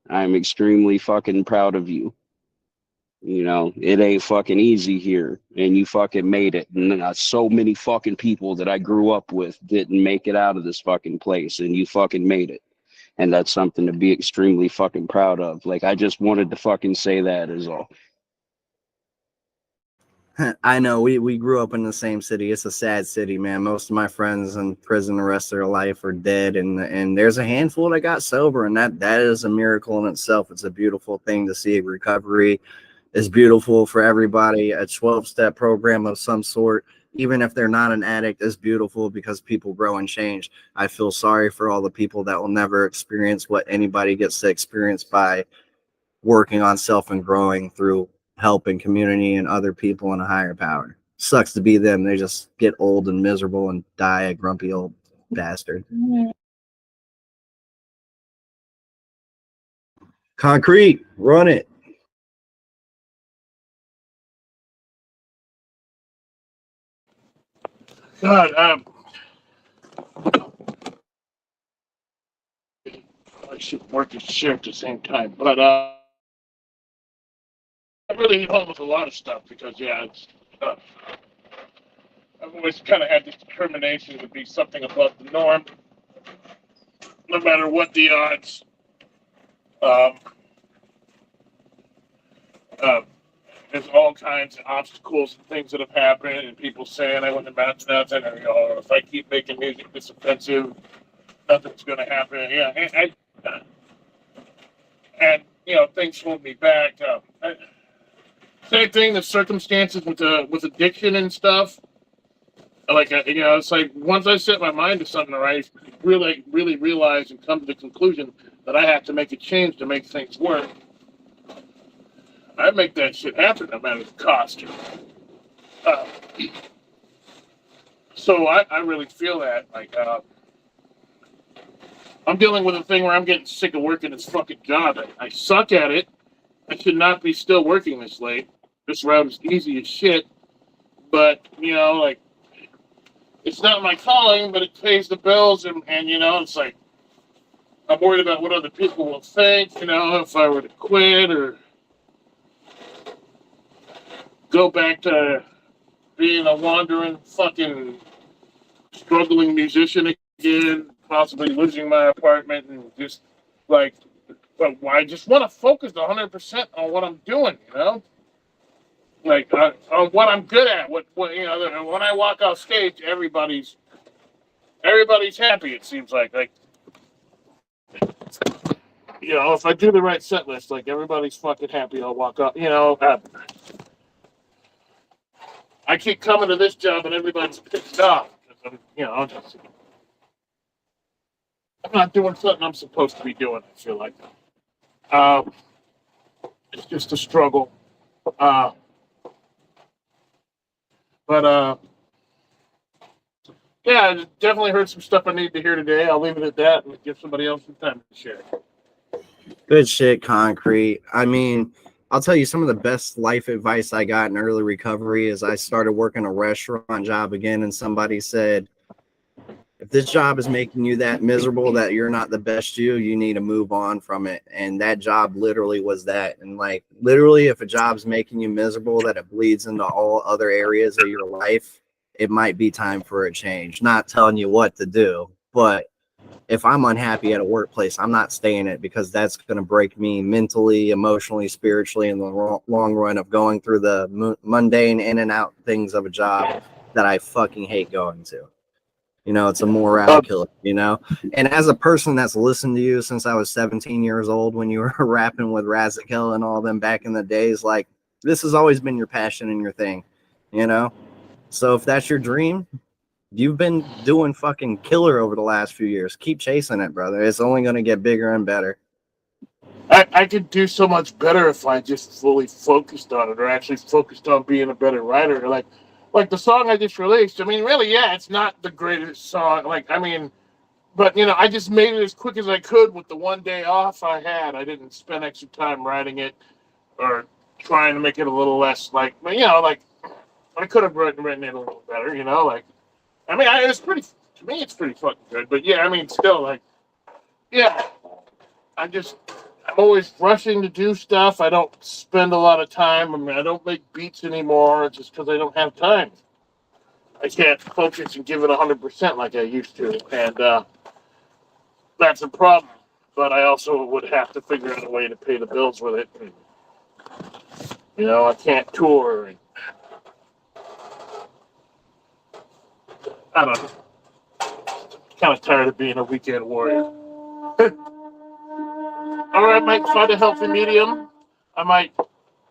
I'm extremely fucking proud of you. You know, it ain't fucking easy here, and you fucking made it. And so many fucking people that I grew up with didn't make it out of this fucking place, and you fucking made it. And that's something to be extremely fucking proud of. Like, I just wanted to fucking say that is all. I know we grew up in the same city. It's a sad city, man. Most of my friends in prison the rest of their life are dead, and there's a handful that got sober, and that is a miracle in itself. It's a beautiful thing to see. Recovery is beautiful for everybody. A 12-step program of some sort, even if they're not an addict, is beautiful because people grow and change. I feel sorry for all the people that will never experience what anybody gets to experience by working on self and growing through helping community and other people and a higher power. Sucks to be them. They just get old and miserable and die a grumpy old bastard. Concrete, run it. God, I should work and share at the same time, but I really need help with a lot of stuff because yeah, it's I've always kind of had this determination to be something above the norm, no matter what the odds. Um, uh, there's all kinds of obstacles and things that have happened, and people saying I wouldn't amount to nothing, or if I keep making music this offensive, nothing's going to happen. Yeah, and things hold me back. Same thing. The circumstances with addiction and stuff. Like it's like once I set my mind to something, I really realize and come to the conclusion that I have to make a change to make things work. I make that shit happen no matter the cost. Uh, so I really feel that like I'm dealing with a thing where I'm getting sick of working this fucking job. I suck at it. I should not be still working this late. This route is easy as shit, but like it's not my calling, but it pays the bills, and it's like I'm worried about what other people will think. If I were to quit or go back to being a wandering fucking struggling musician again, possibly losing my apartment and just like, but I just want to focus 100% on what I'm doing. Like on what I'm good at. What when I walk off stage, everybody's happy. It seems like if I do the right set list, like everybody's fucking happy. I'll walk up. I keep coming to this job and everybody's pissed off because I'm not doing something I'm supposed to be doing. I feel like it's just a struggle. But yeah, I definitely heard some stuff I need to hear today. I'll leave it at that and give somebody else some time to share. Good shit, Concrete. I mean, I'll tell you some of the best life advice I got in early recovery is I started working a restaurant job again, and somebody said, if this job is making you that miserable that you're not the best you need to move on from it. And that job literally was that. And like literally, if a job's making you miserable that it bleeds into all other areas of your life, it might be time for a change. Not telling you what to do, but if I'm unhappy at a workplace, I'm not staying it because that's going to break me mentally, emotionally, spiritually in the long run of going through the mundane in and out things of a job that I fucking hate going to. It's a morale killer, And as a person that's listened to you since I was 17 years old when you were rapping with Razakill and all them back in the days, like this has always been your passion and your thing, So if that's your dream, you've been doing fucking killer over the last few years. Keep chasing it, brother. It's only going to get bigger and better. I could do so much better if I just fully focused on it or actually focused on being a better writer. Like the song I just released, I mean, really, yeah, it's not the greatest song. But I just made it as quick as I could with the one day off I had. I didn't spend extra time writing it or trying to make it a little less like I could have written it a little better, it's pretty, to me, it's pretty fucking good. But yeah, I mean, still, yeah, I'm always rushing to do stuff. I don't spend a lot of time. I mean, I don't make beats anymore just because I don't have time. I can't focus and give it 100% like I used to, and that's a problem. But I also would have to figure out a way to pay the bills with it. And, I can't tour. And I don't know. Kind of tired of being a weekend warrior. All right, I might find a healthy medium. I might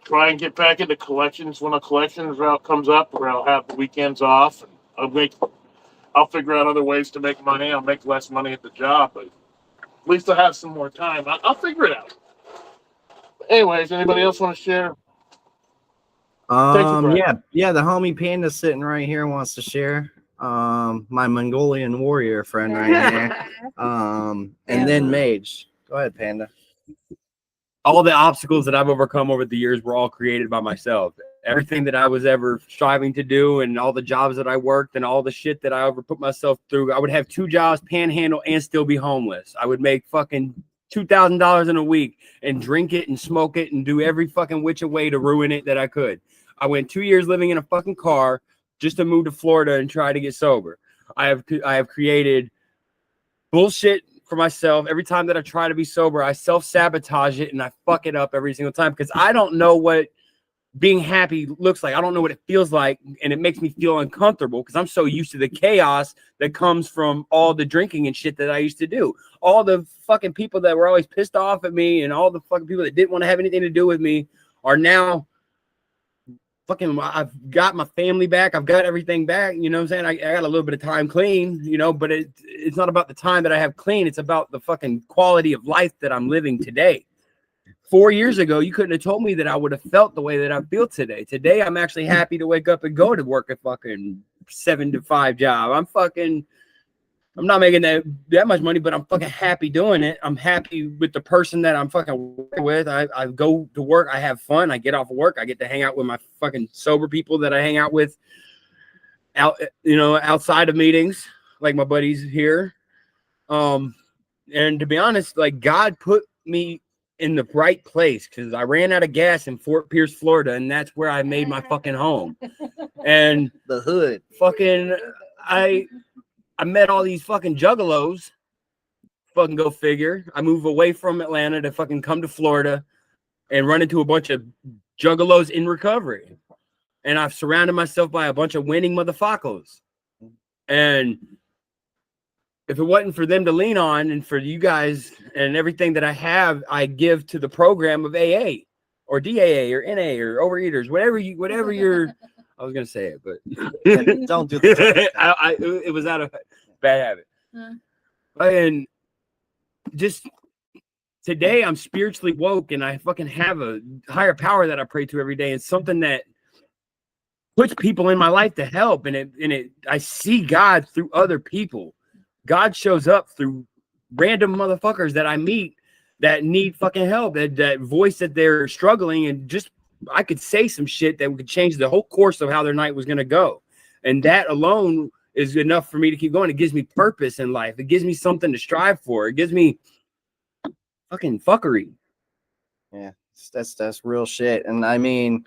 try and get back into collections when a collections route comes up, where I'll have the weekends off. And I'll figure out other ways to make money. I'll make less money at the job, but at least I'll have some more time. I'll figure it out. Anyways, anybody else want to share? Yeah, the homie Panda sitting right here wants to share. My Mongolian warrior friend right here. And then Mage. Go ahead, Panda. All the obstacles that I've overcome over the years were all created by myself. Everything that I was ever striving to do and all the jobs that I worked and all the shit that I ever put myself through, I would have 2 jobs, panhandle, and still be homeless. I would make fucking $2,000 in a week and drink it and smoke it and do every fucking which way to ruin it that I could. I went 2 years living in a fucking car just to move to Florida and try to get sober. I have created bullshit for myself. Every time that I try to be sober, I self-sabotage it and I fuck it up every single time because I don't know what being happy looks like. I don't know what it feels like, and it makes me feel uncomfortable because I'm so used to the chaos that comes from all the drinking and shit that I used to do. All the fucking people that were always pissed off at me and all the fucking people that didn't want to have anything to do with me are now fucking, I've got my family back. I've got everything back. You know what I'm saying? I got a little bit of time clean, you know, but it's not about the time that I have clean. It's about the fucking quality of life that I'm living today. 4 years ago, you couldn't have told me that I would have felt the way that I feel today. Today, I'm actually happy to wake up and go to work a fucking 7 to 5 job. I'm not making that much money, but I'm fucking happy doing it. I'm happy with the person that I'm fucking working with. I go to work. I have fun. I get off of work. I get to hang out with my fucking sober people that I hang out with outside of meetings, like my buddies here. And to be honest, like God put me in the right place because I ran out of gas in Fort Pierce, Florida, and that's where I made my fucking home. And the hood. Fucking I met all these fucking juggalos. Fucking go figure. I move away from Atlanta to fucking come to Florida and run into a bunch of juggalos in recovery. And I've surrounded myself by a bunch of winning motherfuckers. And if it wasn't for them to lean on and for you guys and everything that I have, I give to the program of AA or DAA or NA or Overeaters, whatever you're, I was going to say it, but don't do that. It was out of bad habit. And just today I'm spiritually woke and I fucking have a higher power that I pray to every day. And something that puts people in my life to help. And I see God through other people. God shows up through random motherfuckers that I meet that need fucking help, that voice that they're struggling, and just I could say some shit that would change the whole course of how their night was going to go. And that alone is enough for me to keep going. It gives me purpose in life. It gives me something to strive for. It gives me fucking fuckery. Yeah, that's real shit. And I mean,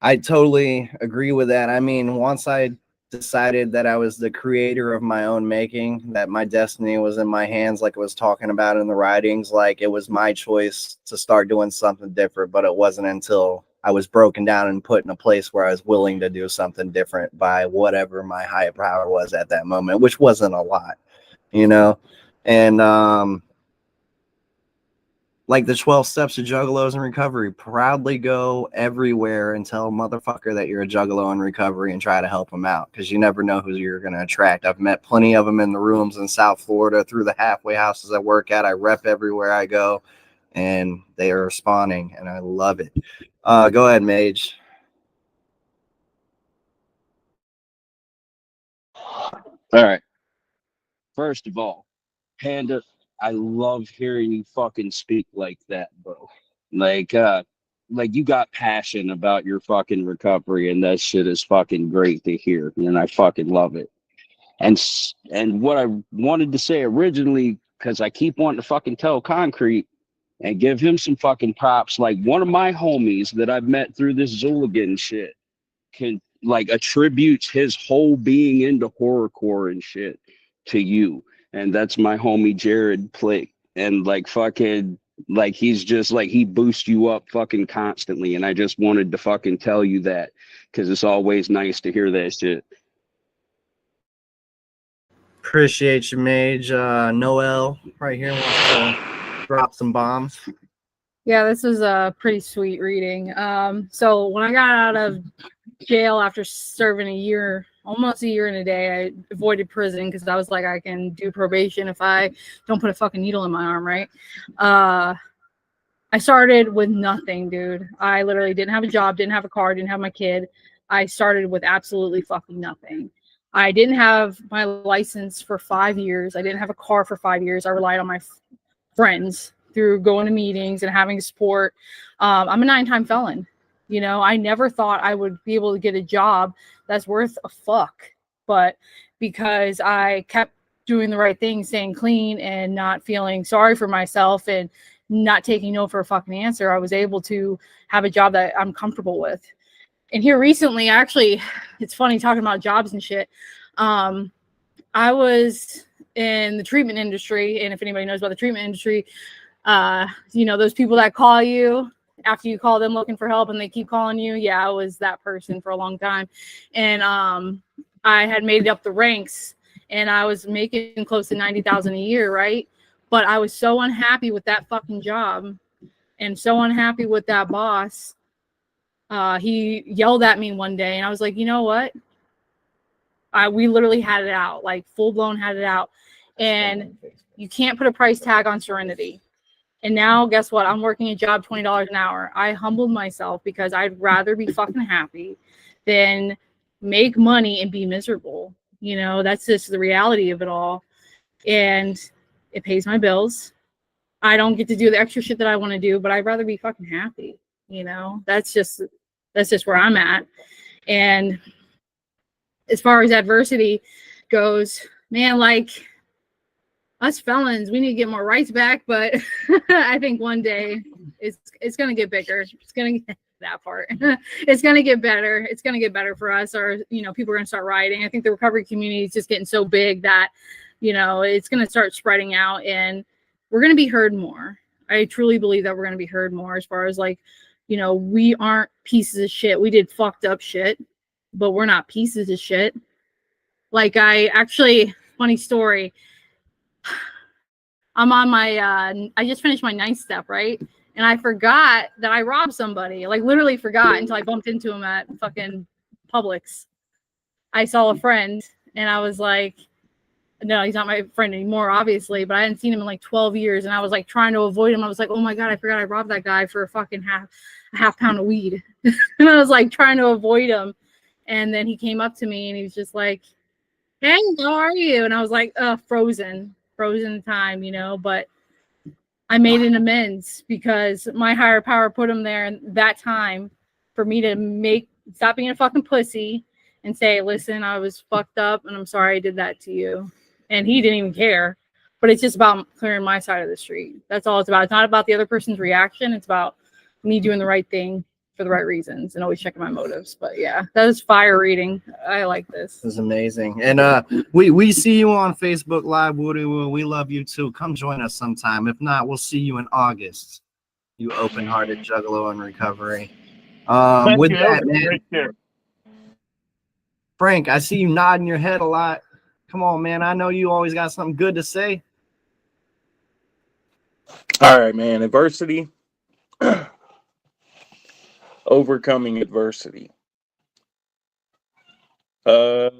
I totally agree with that. I mean, once I decided that I was the creator of my own making, that my destiny was in my hands, like I was talking about in the writings, like it was my choice to start doing something different. But it wasn't until I was broken down and put in a place where I was willing to do something different by whatever my higher power was at that moment, which wasn't a lot, you know. And like the 12 steps of juggalos in recovery, proudly go everywhere and tell a motherfucker that you're a juggalo in recovery and try to help them out, because you never know who you're going to attract. I've met plenty of them in the rooms in South Florida, through the halfway houses I work at. I rep everywhere I go, and they are responding, and I love it. Go ahead, Mage. All right. First of all, Panda, I love hearing you fucking speak like that, bro. Like you got passion about your fucking recovery, and that shit is fucking great to hear, and I fucking love it. And what I wanted to say originally, because I keep wanting to fucking tell Concrete and give him some fucking props, like one of my homies that I've met through this Zooligan shit can like attributes his whole being into horrorcore and shit to you. And that's my homie Jared Plick. And like fucking like he's just like he boosts you up fucking constantly. And I just wanted to fucking tell you that, because it's always nice to hear that shit. Appreciate you, Mage. Noel right here wants to drop some bombs. Yeah, this is a pretty sweet reading. So when I got out of jail after serving a year, almost a year and a day, I avoided prison because I was like, I can do probation if I don't put a fucking needle in my arm, right? I started with nothing, dude. I literally didn't have a job, didn't have a car, didn't have my kid. I started with absolutely fucking nothing. I didn't have my license for 5 years. I didn't have a car for 5 years. I relied on my friends through going to meetings and having support. I'm a 9-time felon. You know, I never thought I would be able to get a job that's worth a fuck. But because I kept doing the right thing, staying clean and not feeling sorry for myself and not taking no for a fucking answer, I was able to have a job that I'm comfortable with. And here recently, actually, it's funny talking about jobs and shit. I was in the treatment industry, and if anybody knows about the treatment industry, you know, those people that call you after you call them looking for help and they keep calling you. Yeah, I was that person for a long time. And I had made it up the ranks and I was making close to $90,000 a year, right? But I was so unhappy with that fucking job and so unhappy with that boss. He yelled at me one day and I was like, you know what? We literally had it out, like full blown had it out. And you can't put a price tag on serenity. And now guess what? I'm working a job $20 an hour. I humbled myself because I'd rather be fucking happy than make money and be miserable. You know, that's just the reality of it all. And it pays my bills. I don't get to do the extra shit that I want to do, but I'd rather be fucking happy. You know, that's just where I'm at. And as far as adversity goes, man, like us felons, we need to get more rights back, but I think one day it's gonna get bigger. It's gonna get that part. It's gonna get better. It's gonna get better for us, or you know, people are gonna start rioting. I think the recovery community is just getting so big that you know it's gonna start spreading out, and we're gonna be heard more. I truly believe that we're gonna be heard more as far as like, you know, we aren't pieces of shit. We did fucked up shit, but we're not pieces of shit. Like I actually, funny story. I'm on my, I just finished my 9th step, right? And I forgot that I robbed somebody, like literally forgot until I bumped into him at fucking Publix. I saw a friend and I was like, no, he's not my friend anymore, obviously, but I hadn't seen him in like 12 years. And I was like trying to avoid him. I was like, oh my God, I forgot I robbed that guy for a fucking half pound of weed. And I was like trying to avoid him. And then he came up to me and he was just like, hey, how are you? And I was like, frozen time, you know, but I made an amends because my higher power put him there in that time for me to stop being a fucking pussy and say, listen, I was fucked up and I'm sorry I did that to you. And he didn't even care, but it's just about clearing my side of the street. That's all it's about. It's not about the other person's reaction. It's about me doing the right thing for the right reasons and always checking my motives. But yeah, that is fire reading. I like this. This is amazing. And we see you on Facebook Live, Woody. We love you too. Come join us sometime. If not, we'll see you in August. You open-hearted juggalo in recovery. With that, man. Frank, I see you nodding your head a lot. Come on, man. I know you always got something good to say. All right, man. Adversity. Overcoming adversity. A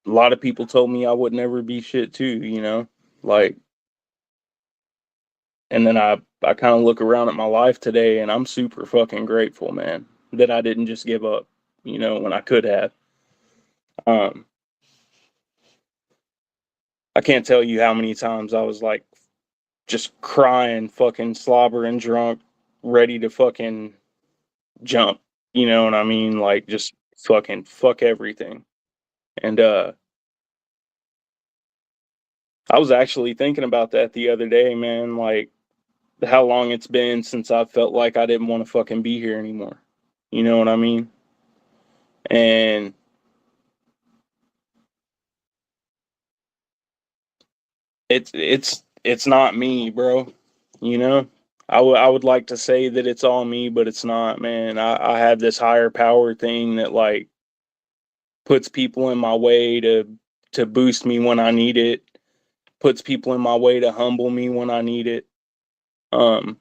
lot of people told me I would never be shit too, you know, like, and then I kind of look around at my life today and I'm super fucking grateful, man, that I didn't just give up, you know, when I could have. I can't tell you how many times I was like just crying, fucking slobbering drunk, ready to fucking jump, you know what I mean? Like just fucking fuck everything. And I was actually thinking about that the other day, man, like how long it's been since I felt like I didn't want to fucking be here anymore. You know what I mean? And it's not me, bro. You know? I would like to say that it's all me, but it's not, man. I have this higher power thing that like puts people in my way to boost me when I need it, puts people in my way to humble me when I need it. And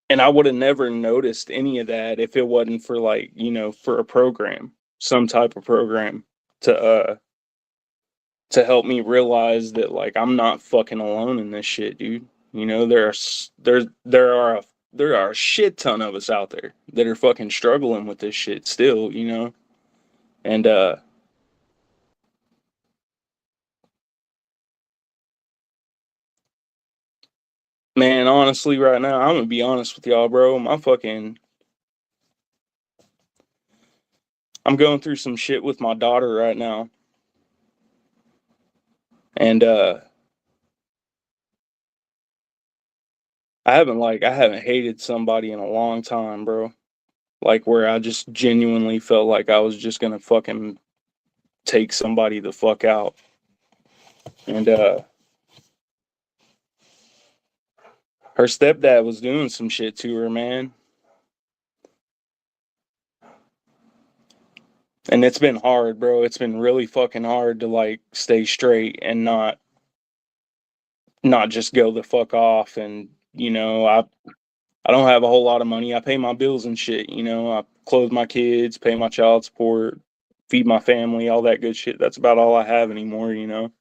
I would have never noticed any of that if it wasn't for, like, you know, for a program, some type of program to help me realize that, like, I'm not fucking alone in this shit, dude. You know, there are a shit ton of us out there that are fucking struggling with this shit still, you know. And man, honestly, right now, I'm gonna be honest with y'all, bro. I'm going through some shit with my daughter right now. And I haven't hated somebody in a long time, bro. Like, where I just genuinely felt like I was just gonna fucking take somebody the fuck out. And her stepdad was doing some shit to her, man. And it's been hard, bro. It's been really fucking hard to, like, stay straight and not just go the fuck off. And, you know, I don't have a whole lot of money. I pay my bills and shit, you know. I clothe my kids, pay my child support, feed my family, all that good shit. That's about all I have anymore, you know.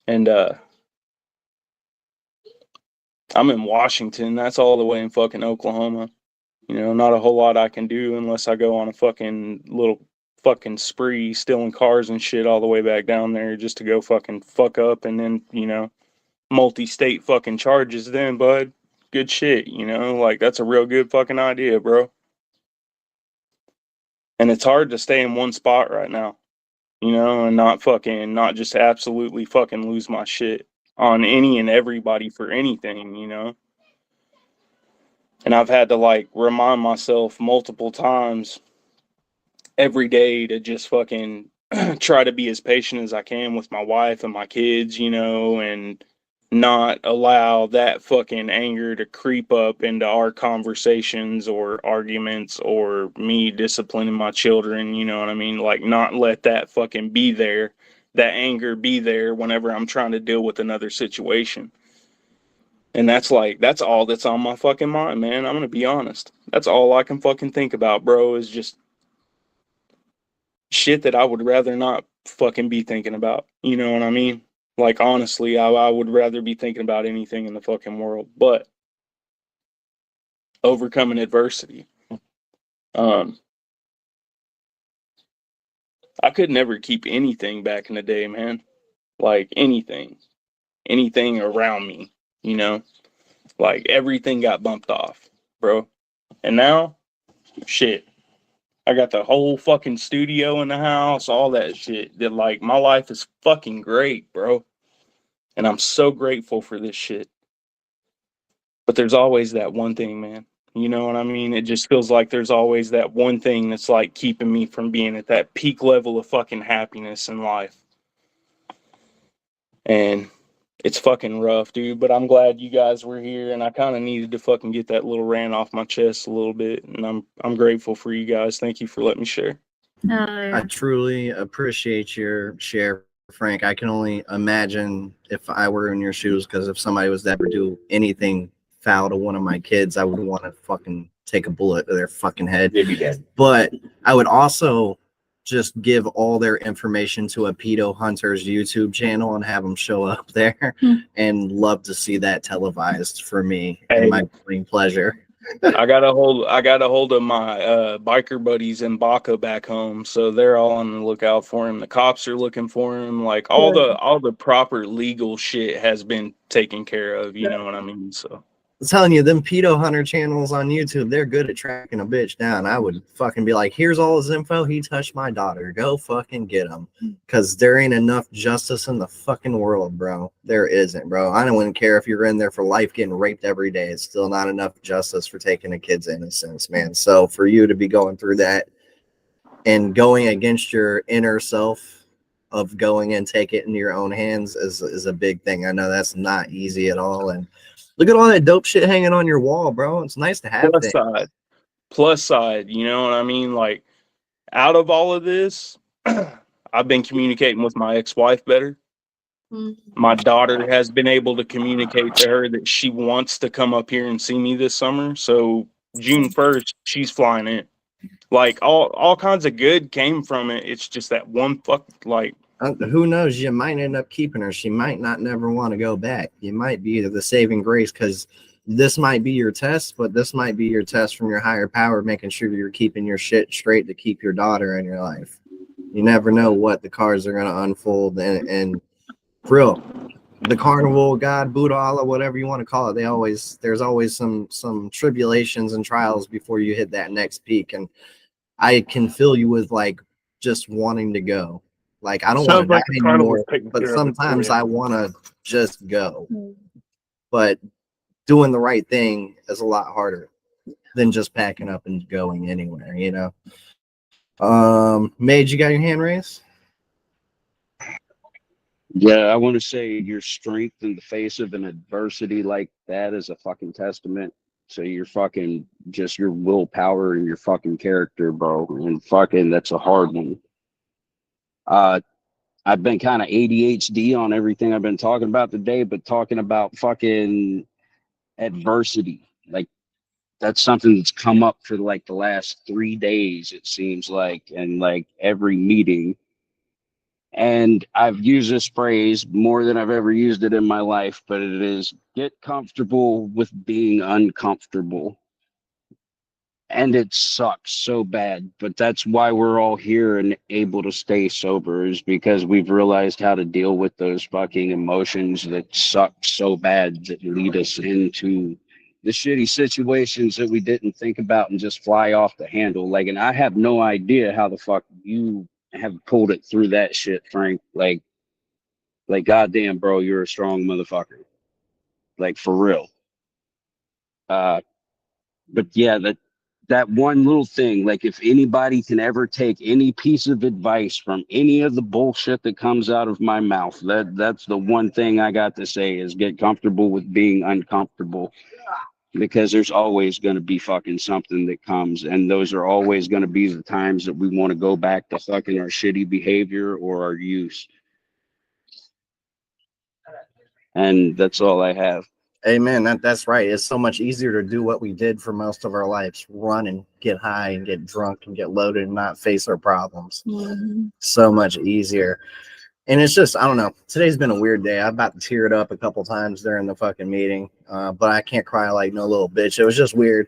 And I'm in Washington. That's all the way in fucking Oklahoma. You know, not a whole lot I can do unless I go on a fucking little fucking spree stealing cars and shit all the way back down there just to go fucking fuck up, and then, you know, multi-state fucking charges then, bud. Good shit, you know? Like, that's a real good fucking idea, bro. And it's hard to stay in one spot right now, you know, and not just absolutely fucking lose my shit on any and everybody for anything, you know? And I've had to, like, remind myself multiple times every day to just fucking try to be as patient as I can with my wife and my kids, you know, and not allow that fucking anger to creep up into our conversations or arguments or me disciplining my children, you know what I mean? Like, not let that fucking be there, that anger be there whenever I'm trying to deal with another situation. And that's all that's on my fucking mind, man. I'm gonna be honest. That's all I can fucking think about, bro, is just shit that I would rather not fucking be thinking about. You know what I mean? Like, honestly, I would rather be thinking about anything in the fucking world but overcoming adversity. I could never keep anything back in the day, man. Like, anything around me, you know? Like, everything got bumped off, bro. And now, shit, I got the whole fucking studio in the house, all that shit. That, like, my life is fucking great, bro. And I'm so grateful for this shit. But there's always that one thing, man. You know what I mean? It just feels like there's always that one thing that's, like, keeping me from being at that peak level of fucking happiness in life. And it's fucking rough, dude. But I'm glad you guys were here, and I kind of needed to fucking get that little rant off my chest a little bit. And I'm grateful for you guys. Thank you for letting me share. I truly appreciate your share, Frank. I can only imagine if I were in your shoes, because if somebody was to ever do anything foul to one of my kids, I would want to fucking take a bullet to their fucking head. But I would also just give all their information to a pedo hunter's YouTube channel and have them show up there, and love to see that televised for me and my plain pleasure. I got a hold of my biker buddies in Baca back home, so they're all on the lookout for him. The cops are looking for him. Like, all the proper legal shit has been taken care of. You know what I mean? So I'm telling you, them pedo hunter channels on YouTube, they're good at tracking a bitch down. I would fucking be like, here's all his info. He touched my daughter. Go fucking get him. Because there ain't enough justice in the fucking world, bro. There isn't, bro. I don't even care if you're in there for life getting raped every day. It's still not enough justice for taking a kid's innocence, man. So for you to be going through that and going against your inner self of going and take it into your own hands is a big thing. I know that's not easy at all. And look at all that dope shit hanging on your wall, bro. It's nice to have. plus side, you know what I mean? Like, out of all of this, I've been communicating with my ex-wife better. My daughter has been able to communicate to her that she wants to come up here and see me this summer. So June 1st, she's flying in. Like, all kinds of good came from it. It's just that one fuck, like, who knows? You might end up keeping her. She might not never want to go back. You might be the saving grace, because this might be your test, but this might be your test from your higher power, making sure you're keeping your shit straight to keep your daughter in your life. You never know what the cards are going to unfold. And for real, the carnival, God, Buddha, Allah, whatever you want to call it, there's always some tribulations and trials before you hit that next peak. And I can fill you with like just wanting to go. Like, I don't want to Sounds like die the carnival's anymore, taking but care of it for sometimes you. I want to just go. But doing the right thing is a lot harder than just packing up and going anywhere, you know. Mage, you got your hand raised? Yeah, I want to say your strength in the face of an adversity like that is a fucking testament to your fucking just your willpower and your fucking character, bro. And fucking that's a hard one. I've been kind of ADHD on everything I've been talking about today, but talking about fucking adversity, like that's something that's come up for like the last 3 days, it seems like, and like every meeting. And I've used this phrase more than I've ever used it in my life, but it is get comfortable with being uncomfortable. And it sucks so bad, but that's why we're all here and able to stay sober, is because we've realized how to deal with those fucking emotions that suck so bad, that lead us into the shitty situations that we didn't think about and just fly off the handle. Like, and I have no idea how the fuck you have pulled it through that shit, Frank. Like goddamn, bro, you're a strong motherfucker. Like, for real. But yeah, that one little thing, like if anybody can ever take any piece of advice from any of the bullshit that comes out of my mouth, that's the one thing I got to say, is get comfortable with being uncomfortable, because there's always going to be fucking something that comes, and those are always going to be the times that we want to go back to fucking our shitty behavior or our use. And that's all I have. Amen. That's right. It's so much easier to do what we did for most of our lives: run and get high and get drunk and get loaded and not face our problems. So much easier. And it's just, I don't know. Today's been a weird day. I about teared up a couple times during the fucking meeting, but I can't cry like no little bitch. It was just weird.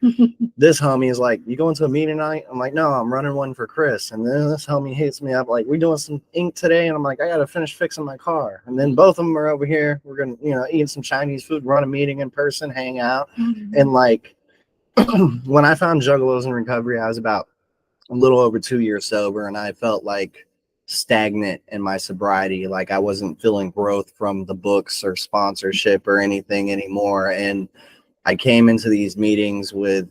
This homie is like, "You going to a meeting tonight?" I'm like, "No, I'm running one for Chris." And then this homie hits me up like, "We doing some ink today?" And I'm like, "I got to finish fixing my car." And then both of them are over here. We're going to, eat some Chinese food, run a meeting in person, hang out. And like, when I found Juggalos in Recovery, I was about a little over 2 years sober, and I felt like stagnant in my sobriety. Like I wasn't feeling growth from the books or sponsorship or anything anymore. And I came into these meetings with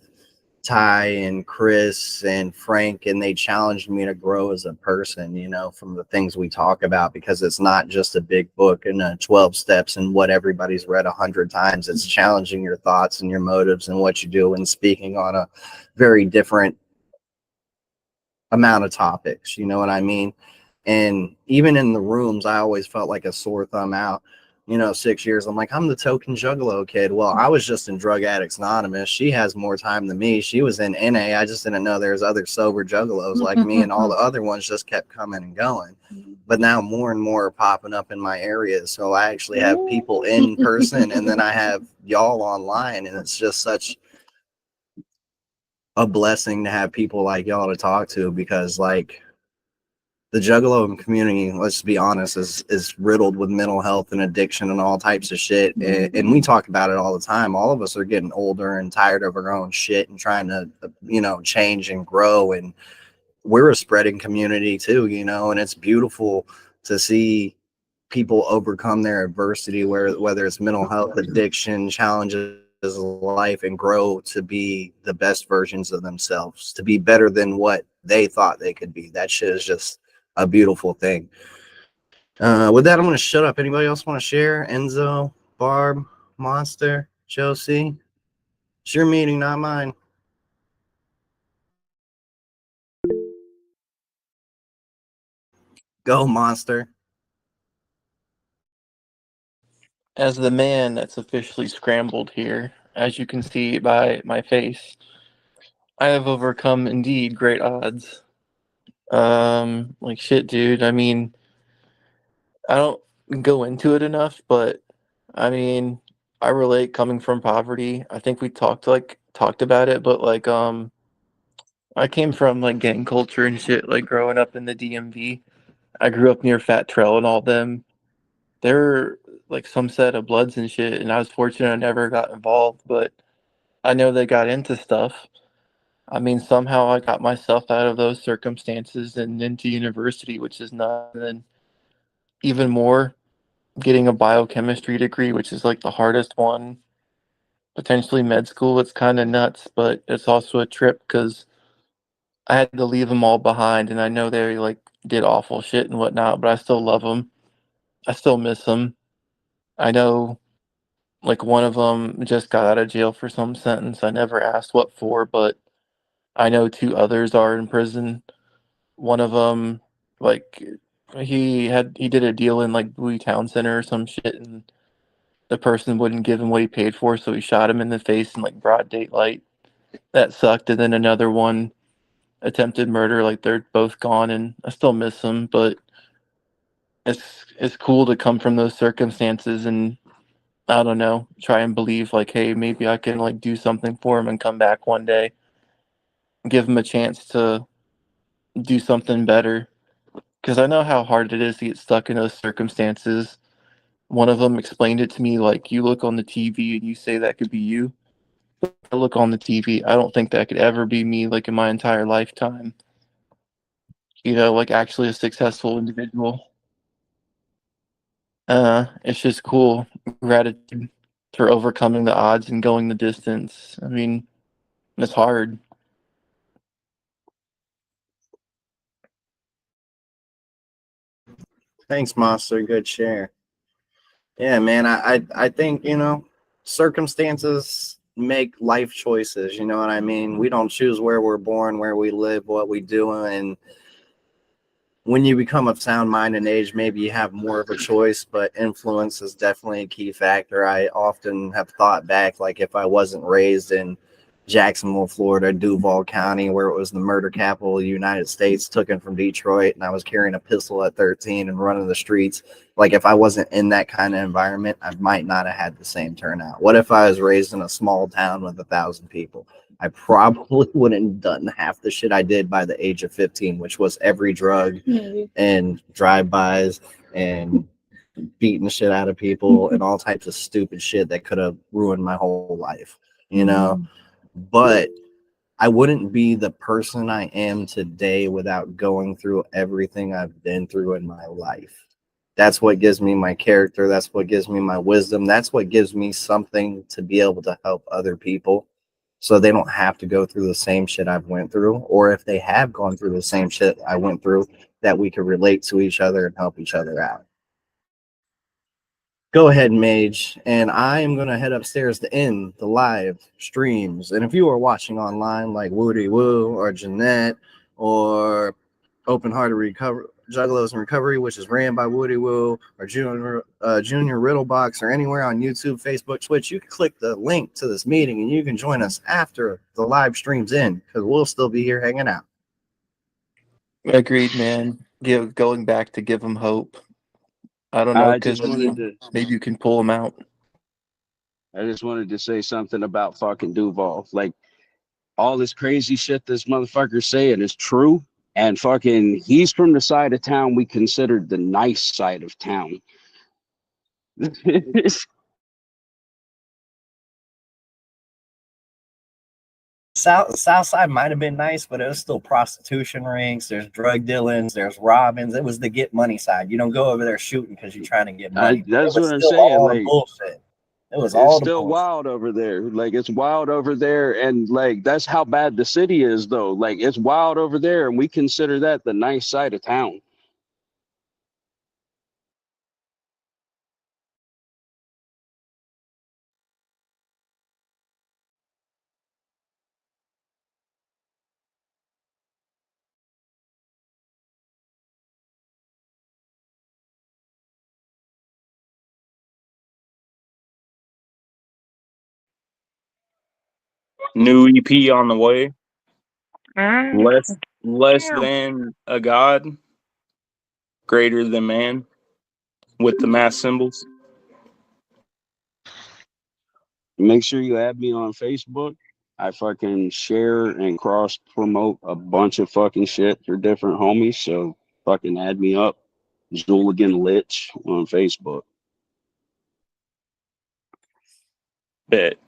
Ty and Chris and Frank, and they challenged me to grow as a person, from the things we talk about, because it's not just a big book and 12 steps and what everybody's read 100 times. It's challenging your thoughts and your motives and what you do, and speaking on a very different amount of topics, you know what I mean? And even in the rooms, I always felt like a sore thumb out. 6 years, I'm like, I'm the token Juggalo kid. Well, I was just in Drug Addicts Anonymous. She has more time than me. She was in NA. I just didn't know there's other sober Juggalos like me, and all the other ones just kept coming and going. But now more and more are popping up in my area. So I actually have people in person, and then I have y'all online, and it's just such a blessing to have people like y'all to talk to, because like the Juggalo community, let's be honest, is riddled with mental health and addiction and all types of shit. And we talk about it all the time. All of us are getting older and tired of our own shit and trying to, change and grow. And we're a spreading community too, and it's beautiful to see people overcome their adversity, whether it's mental health, addiction, challenges of life, and grow to be the best versions of themselves, to be better than what they thought they could be. That shit is just a beautiful thing. With that, I'm going to shut up. Anybody else want to share? Enzo, Barb, Monster, Josie? It's your meeting, not mine. Go, Monster. As the man that's officially scrambled here, as you can see by my face, I have overcome indeed great odds. Like shit, dude. I mean, I don't go into it enough, but I mean, I relate coming from poverty. I think we talked about it, but I came from like gang culture and shit, like growing up in the DMV. I grew up near Fat Trail and all them. They're like some set of Bloods and shit, and I was fortunate I never got involved, but I know they got into stuff. I mean, somehow I got myself out of those circumstances and into university, which is not, and then even more, getting a biochemistry degree, which is like the hardest one, potentially med school. It's kind of nuts, but it's also a trip because I had to leave them all behind, and I know they like did awful shit and whatnot, but I still love them. I still miss them. I know like one of them just got out of jail for some sentence. I never asked what for, but I know two others are in prison. One of them, like, he did a deal in like Bowie Town Center or some shit, and the person wouldn't give him what he paid for, so he shot him in the face in like broad daylight. That sucked. And then another one attempted murder. Like they're both gone, and I still miss them. But it's cool to come from those circumstances and I don't know, try and believe like, hey, maybe I can like do something for him and come back one day, give him a chance to do something better. Because I know how hard it is to get stuck in those circumstances. One of them explained it to me like, you look on the TV and you say that could be you. I look on the TV, I don't think that could ever be me, like in my entire lifetime. You know, like actually a successful individual. It's just cool. Gratitude for overcoming the odds and going the distance. I mean, it's hard. Thanks, Monster. Good share. Yeah, man. I think, circumstances make life choices. You know what I mean? We don't choose where we're born, where we live, what we do. And when you become of sound mind and age, maybe you have more of a choice, but influence is definitely a key factor. I often have thought back, like if I wasn't raised in Jacksonville, Florida, Duval County, where it was the murder capital of the United States, taken from Detroit, and I was carrying a pistol at 13 and running the streets. Like if I wasn't in that kind of environment, I might not have had the same turnout. What if I was raised in a small town with 1,000 people? I probably wouldn't have done half the shit I did by the age of 15, which was every drug and drive-bys and beating the shit out of people and all types of stupid shit that could have ruined my whole life, you know? But I wouldn't be the person I am today without going through everything I've been through in my life. That's what gives me my character. That's what gives me my wisdom. That's what gives me something to be able to help other people so they don't have to go through the same shit I've went through. Or if they have gone through the same shit I went through, that we could relate to each other and help each other out. Go ahead, Mage, and I am going to head upstairs to end the live streams. And if you are watching online like Woody Woo or Jeanette or Open Hearted Recover Juggalos in Recovery, which is ran by Woody Woo, or Junior Riddlebox, or anywhere on YouTube, Facebook, Twitch, you can click the link to this meeting and you can join us after the live stream's in because we'll still be here hanging out. Agreed, man. Going back to give him hope. I don't know, I because just wanted to maybe you can pull him out. I just wanted to say something about fucking Duval. Like all this crazy shit this motherfucker's saying is true. And fucking he's from the side of town we considered the nice side of town. South side might have been nice, but it was still prostitution rings. There's drug dealings. There's robbings. It was the get money side. You don't go over there shooting because you're trying to get money. That's it was what I'm still saying. all the Like bullshit. It was it's all the still bullshit. wild over there. Like it's wild over there, and like that's how bad the city is, though. Like it's wild over there, and we consider that the nice side of town. New EP on the way. Less than a god, greater than man, with the mass symbols. Make sure you add me on Facebook. I fucking share and cross promote a bunch of fucking shit for different homies. So fucking add me up. Zooligan Lich on Facebook. Bet.